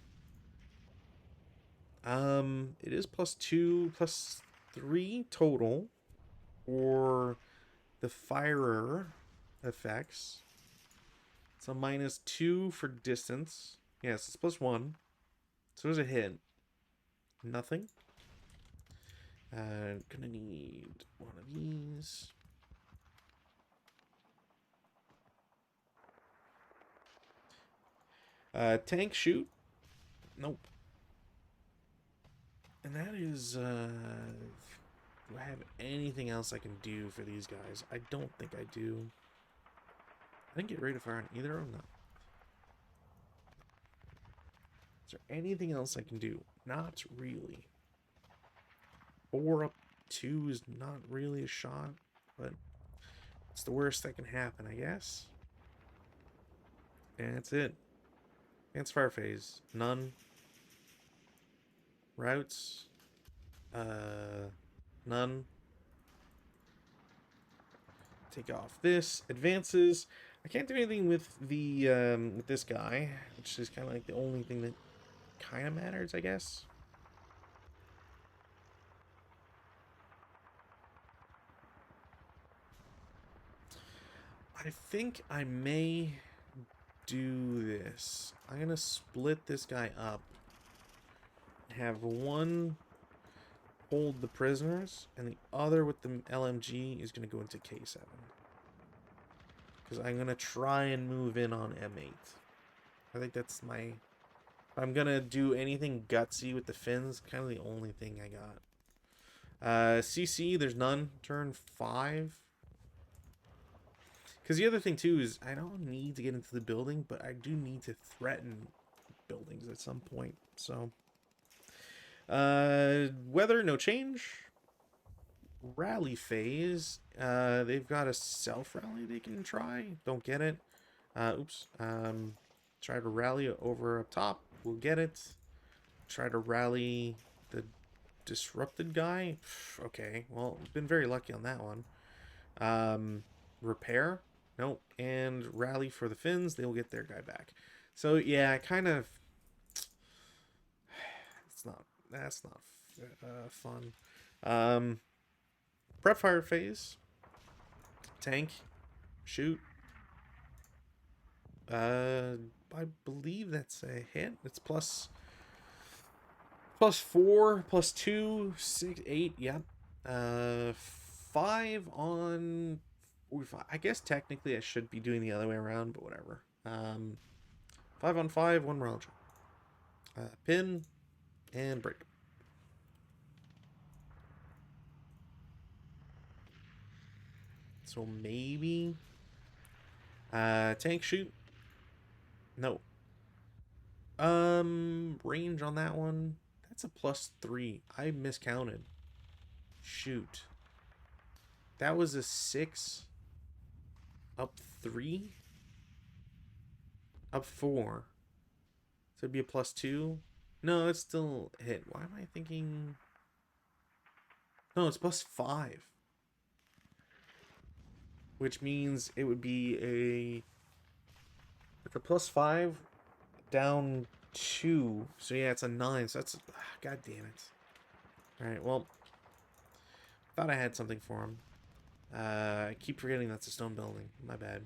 A: It is +2, +3 total for the firer effects. It's a -2 for distance. Yes, it's +1. So there's a hit. Nothing. Gonna need one of these. Tank, shoot. Nope. And that is, do I have anything else I can do for these guys? I don't think I do. I didn't get ready to fire on either of them. Is there anything else I can do? Not really. 4 up 2 is not really a shot, but it's the worst that can happen, I guess. And that's it. Advanced fire phase. None. Routes. None. Take off this. Advances. I can't do anything with the with this guy, which is kind of like the only thing that kind of matters, I guess. I think I may do this. I'm gonna split this guy up. Have one hold the prisoners, and the other with the LMG is gonna go into K7. Because I'm gonna try and move in on M8. I think that's my... If I'm gonna do anything gutsy with the fins, kind of the only thing I got. CC, there's none. Turn 5. Because the other thing, too, is I don't need to get into the building, but I do need to threaten buildings at some point. So, weather, no change. Rally phase. They've got a self-rally they can try. Don't get it. Oops. Try to rally over up top. We'll get it. Try to rally the disrupted guy. Okay, well, been very lucky on that one. Repair. Nope. And rally for the Finns. They will get their guy back. So, yeah, kind of... That's not fun. Prep fire phase. Tank. Shoot. I believe that's a hit. It's plus 4, plus 2, 6, 8. Yep. 5 on 45. I guess technically I should be doing the other way around, but whatever. 5 on 5, 1 morale check. Pin and break. So maybe tank shoot. No. Range on that one. That's a plus 3. I miscounted. Shoot. That was a 6. Up 3. Up 4. So it'd be a plus 2. No, it's still hit. Why am I thinking? No, it's plus 5. Which means it would be a... It's a plus 5 down 2. So yeah, it's a 9. So that's... God damn it. Alright, well... Thought I had something for him. I keep forgetting that's a stone building. My bad.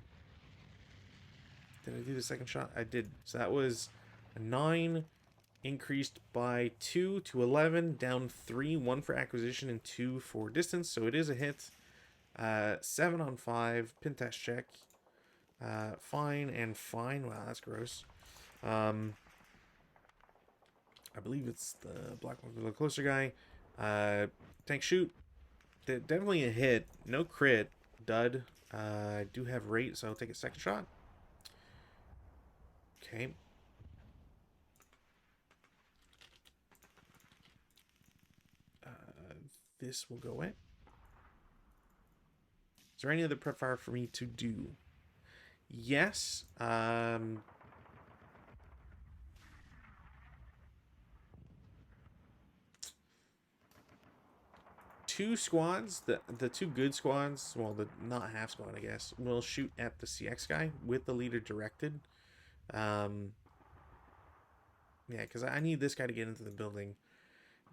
A: Did I do the second shot? I did. So that was a 9... Increased by 2 to 11, down 3, 1 for acquisition and 2 for distance. So it is a hit. 7 on 5, pin test check. Fine and fine. Wow, that's gross. I believe it's the black one, the closer guy. Tank shoot. Definitely a hit. No crit. Dud. I do have rate, so I'll take a second shot. Okay. This will go away. Is there any other prep fire for me to do? Yes. 2 squads, the 2 good squads, well, the not half squad, I guess, will shoot at the CX guy with the leader directed. Yeah, because I need this guy to get into the building.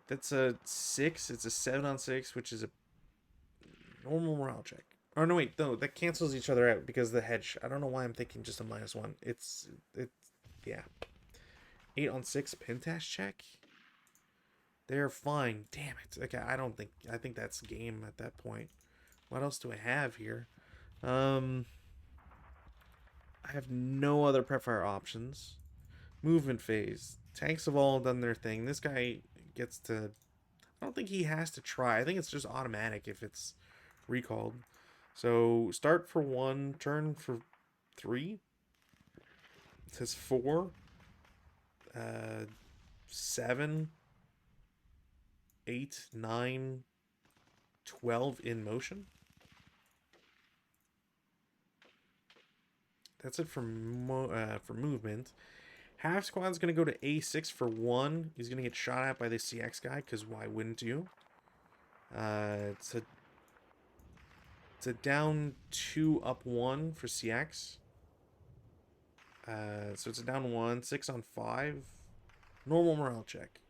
A: That's a 6. It's a 7 on 6, which is a normal morale check. Oh, no, wait. No, that cancels each other out because of the hedge. I don't know why I'm thinking just a -1. It's yeah. 8 on 6 pentash check. They're fine. Damn it. Okay, I think that's game at that point. What else do I have here? I have no other prep fire options. Movement phase. Tanks have all done their thing. This guy gets to... I don't think he has to try. I think it's just automatic if it's recalled. So start for 1, turn for 3. It says 4, 7, 8, 9, 12 in motion. That's it for movement. Half squad's going to go to A6 for 1. He's going to get shot at by the CX guy, because why wouldn't you? It's a down 2, up 1 for CX. So it's a down 1, 6 on 5. Normal morale check.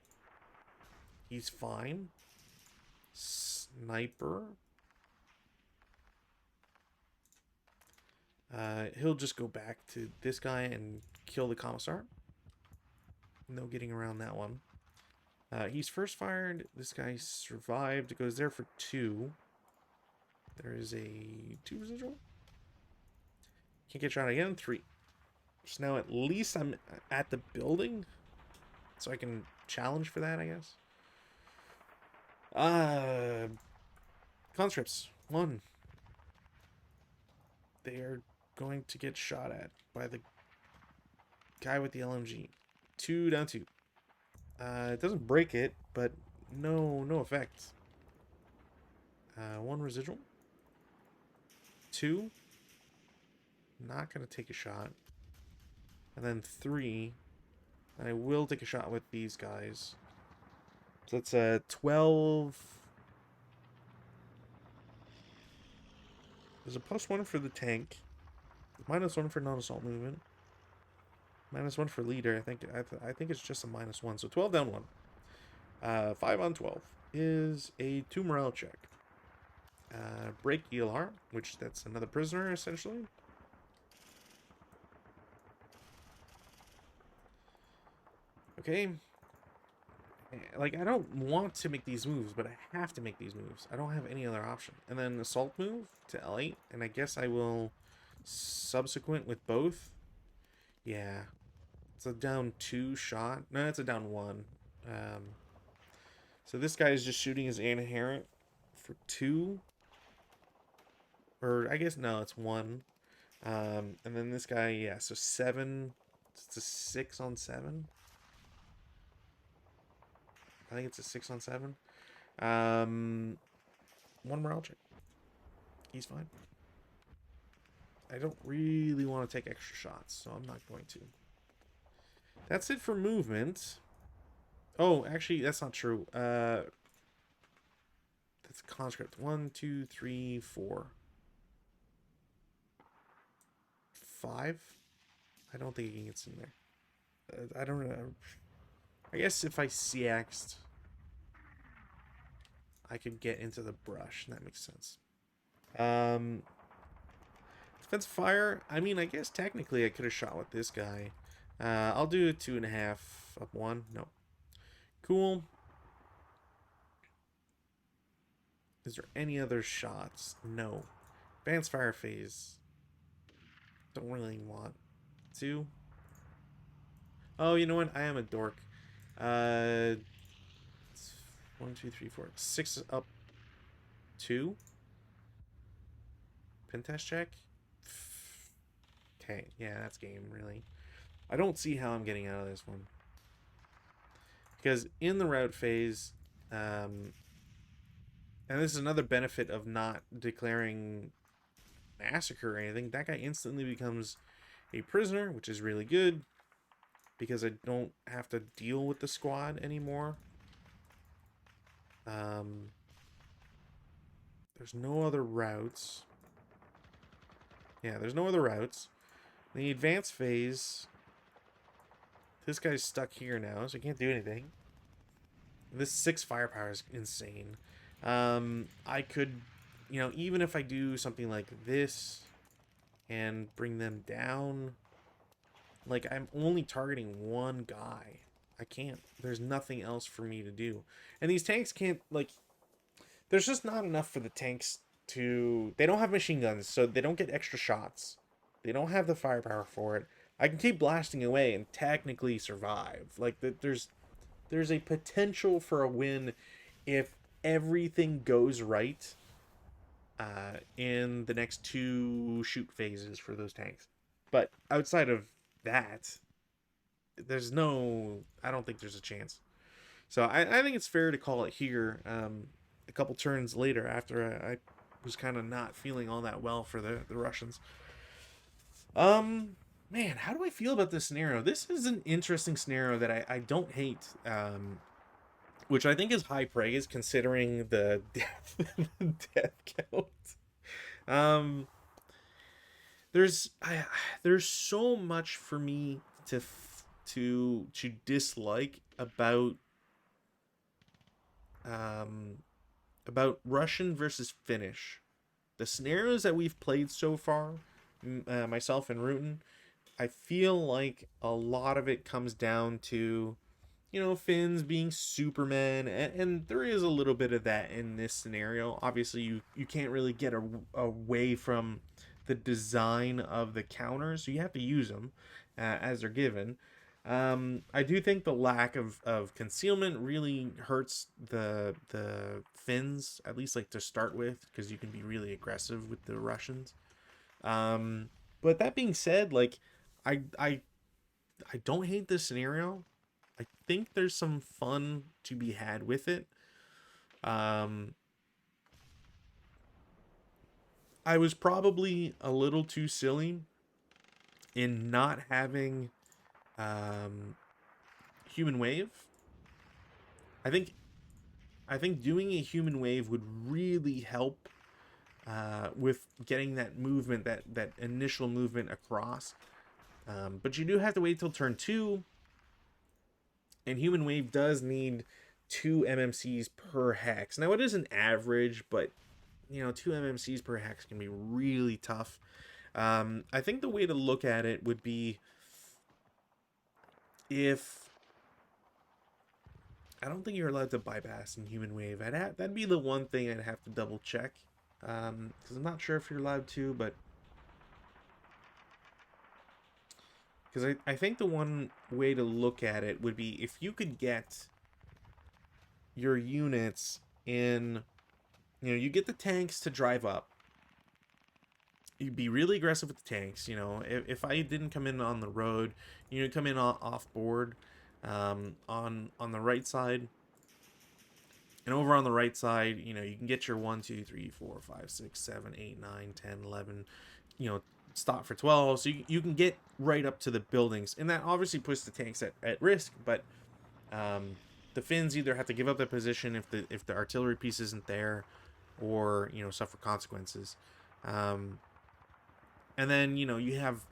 A: He's fine. Sniper. He'll just go back to this guy and kill the commissar. No getting around that one. He's first fired. This guy survived. It goes there for 2. There is a 2 residual. Can't get shot again. 3. So now at least I'm at the building. So I can challenge for that, I guess. Uh, conscripts. 1. They are going to get shot at by the guy with the LMG. 2 down 2. It doesn't break it, but no effect. 1 residual. 2. Not gonna take a shot. And then 3. And I will take a shot with these guys. So that's a 12. There's a +1 for the tank. -1 for non-assault movement. -1 for leader. I think it's just a -1. So 12 down 1. 5 on 12 is a 2 morale check. Break ELR, which that's another prisoner essentially. Okay. Like, I don't want to make these moves, but I have to make these moves. I don't have any other option. And then assault move to L8, and I guess I will subsequent with both. Yeah. It's a down 2 shot. No, it's a down 1. So this guy is just shooting his inherent for 2. Or, I guess, no, it's 1. And then this guy, yeah, so 7. It's a 6 on 7. I think it's a 6 on 7. 1 morale check. He's fine. I don't really want to take extra shots, so I'm not going to. That's it for movement. Oh, actually, that's not true. That's conscript. 1, 2, 3, 4. 5? I don't think he gets in there. I don't know. I guess if I CX'd, I could get into the brush, and that makes sense. Defense fire. I mean, I guess technically I could have shot with this guy. I'll do a 2.5 up 1. No. Cool. Is there any other shots? No. Advanced fire phase. Don't really want to. Oh, you know what? I am a dork. 1, 2, 3, 4. 6 up 2. Pin test check. Okay, yeah, that's game, really. I don't see how I'm getting out of this one. Because in the route phase, and this is another benefit of not declaring massacre or anything, that guy instantly becomes a prisoner, which is really good. Because I don't have to deal with the squad anymore. There's no other routes. Yeah, there's no other routes. In the advanced phase, this guy's stuck here now, so he can't do anything. This 6 firepower is insane. I could, you know, even if I do something like this and bring them down, like, I'm only targeting one guy. I can't. There's nothing else for me to do. And these tanks can't, like, there's just not enough for the tanks to... They don't have machine guns, so they don't get extra shots. They don't have the firepower for it. I can keep blasting away and technically survive. Like, there's a potential for a win if everything goes right in the next 2 shoot phases for those tanks. But outside of that, there's no... I don't think there's a chance. So I think it's fair to call it here. A couple turns later, after I was kind of not feeling all that well for the Russians. Man, how do I feel about this scenario? This is an interesting scenario that I don't hate. Which I think is high praise considering the death count. There's so much for me to dislike about Russian versus Finnish. The scenarios that we've played so far, myself and Rutan, I feel like a lot of it comes down to, you know, Finns being Supermen, and there is a little bit of that in this scenario. Obviously, you can't really get away from the design of the counters, so you have to use them as they're given. I do think the lack of concealment really hurts the Finns, at least like to start with, because you can be really aggressive with the Russians. Um, but that being said, like I I I don't hate this scenario. I think there's some fun to be had with it. Um, I was probably a little too silly in not having um, human wave. I think I think doing a human wave would really help with getting that movement, that initial movement across. But you do have to wait till turn 2, and human wave does need 2 MMCs per hex. Now it is an average, but 2 MMCs per hex can be really tough. I think the way to look at it would be, if I don't think you're allowed to bypass in human wave. That'd be the one thing I'd have to double check, because I'm not sure if you're allowed to, but because I think the one way to look at it would be if you could get your units in, you get the tanks to drive up. You'd be really aggressive with the tanks. If I didn't come in on the road, come in off board, on the right side. And over on the right side, you can get your 1, 2, 3, 4, 5, 6, 7, 8, 9, 10, 11, stop for 12. So you can get right up to the buildings. And that obviously puts the tanks at risk, but the Finns either have to give up their position if the artillery piece isn't there, or, suffer consequences. And then, you have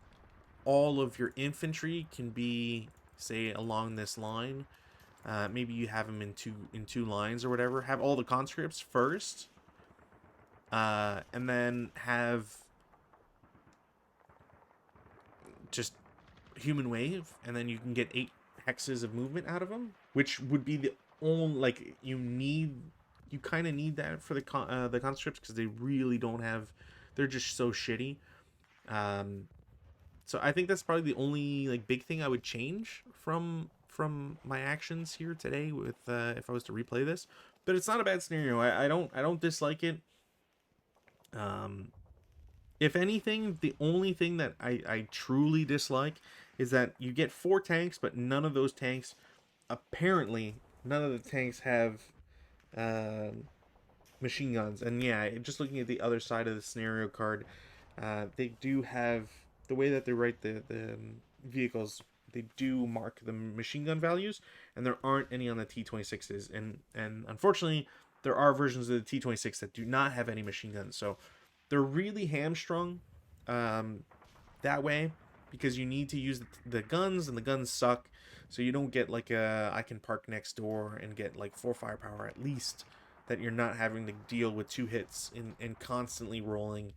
A: all of your infantry can be, say, along this line. Maybe you have them in two lines or whatever. Have all the conscripts first, and then have just human wave, and then you can get 8 hexes of movement out of them, which would be the only, like, you kind of need that for the conscripts, because they really don't have, they're just so shitty. So I think that's probably the only, like, big thing I would change from my actions here today, with if I was to replay this. But it's not a bad scenario. I don't dislike it. If anything, the only thing that I truly dislike is that you get 4 tanks, but none of those tanks, apparently none of the tanks have machine guns. And yeah, just looking at the other side of the scenario card, they do have, the way that they write the vehicles, they do mark the machine gun values, and there aren't any on the T-26s. And unfortunately, there are versions of the T-26 that do not have any machine guns. So they're really hamstrung that way, because you need to use the guns, and the guns suck. So you don't get like I can park next door and get like 4 firepower at least, that you're not having to deal with 2 hits and constantly rolling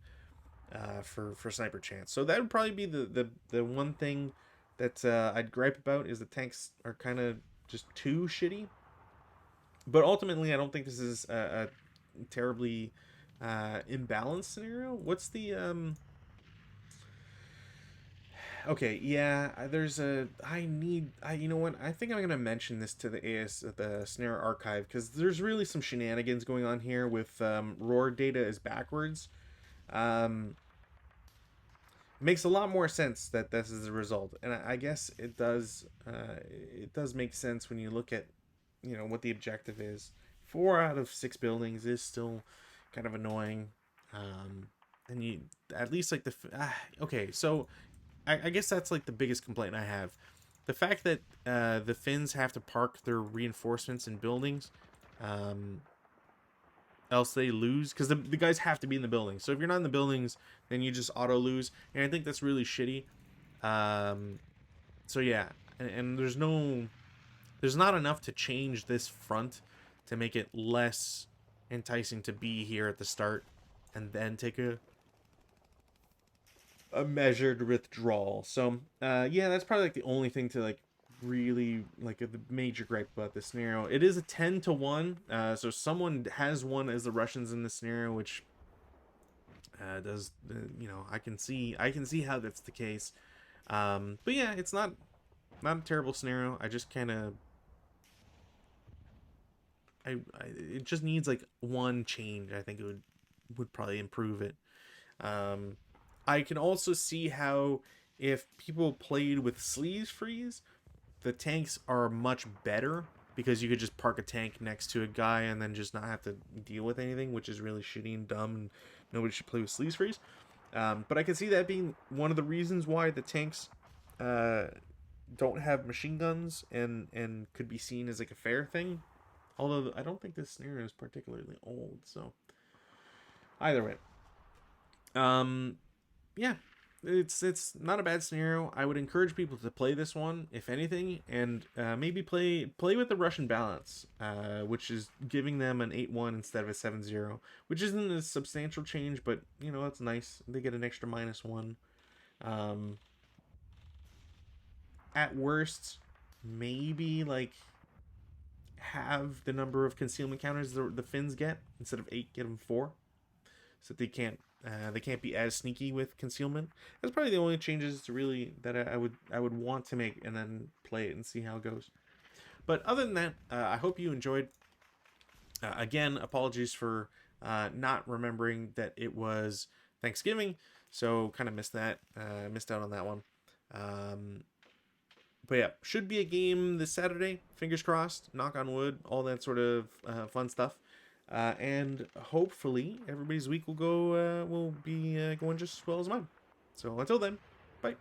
A: for sniper chance. So that would probably be the one thing that I'd gripe about, is the tanks are kind of just too shitty. But ultimately, I don't think this is a terribly imbalanced scenario. What's the okay, yeah, there's you know what, I think I'm gonna mention this to the Snare archive, because there's really some shenanigans going on here with roar data is backwards. Makes a lot more sense that this is the result, and I guess it does make sense when you look at what the objective is. 4 out of 6 buildings is still kind of annoying. And you, at least, like, okay, so I guess that's like the biggest complaint I have. The fact that the Finns have to park their reinforcements in buildings, else they lose, because the guys have to be in the buildings. So if you're not in the buildings, then you just auto lose, and I think that's really shitty. So yeah, and there's not enough to change this front to make it less enticing to be here at the start, and then take a measured withdrawal. So yeah, that's probably like the only thing to like really like the major gripe about this scenario. It is a 10-1, so someone has won as the Russians in this scenario, which does I can see how that's the case. But yeah, it's not Not a terrible scenario. I just kind of it just needs like one change. I think it would probably improve it. Um, I can also see how if people played with sleeves freeze, the tanks are much better because you could just park a tank next to a guy and then just not have to deal with anything, which is really shitty and dumb, and nobody should play with sleeves freeze. But I can see that being one of the reasons why the tanks uh, don't have machine guns and could be seen as like a fair thing. Although I don't think this scenario is particularly old, so either way, um, yeah, it's not a bad scenario. I would encourage people to play this one, if anything, and maybe play with the Russian balance, which is giving them an 8-1 instead of a 7-0, which isn't a substantial change, but you know it's nice. They get an extra -1. Um, at worst, maybe like have the number of concealment counters the Finns get instead of 8, get them 4, so that they can't be as sneaky with concealment. That's probably the only changes really that I would want to make, and then play it and see how it goes. But other than that, I hope you enjoyed. Again, apologies for not remembering that it was Thanksgiving, so kind of missed out on that one. Um, but yeah, should be a game this Saturday. Fingers crossed. Knock on wood. All that sort of fun stuff. And hopefully everybody's week will be going just as well as mine. So until then, bye.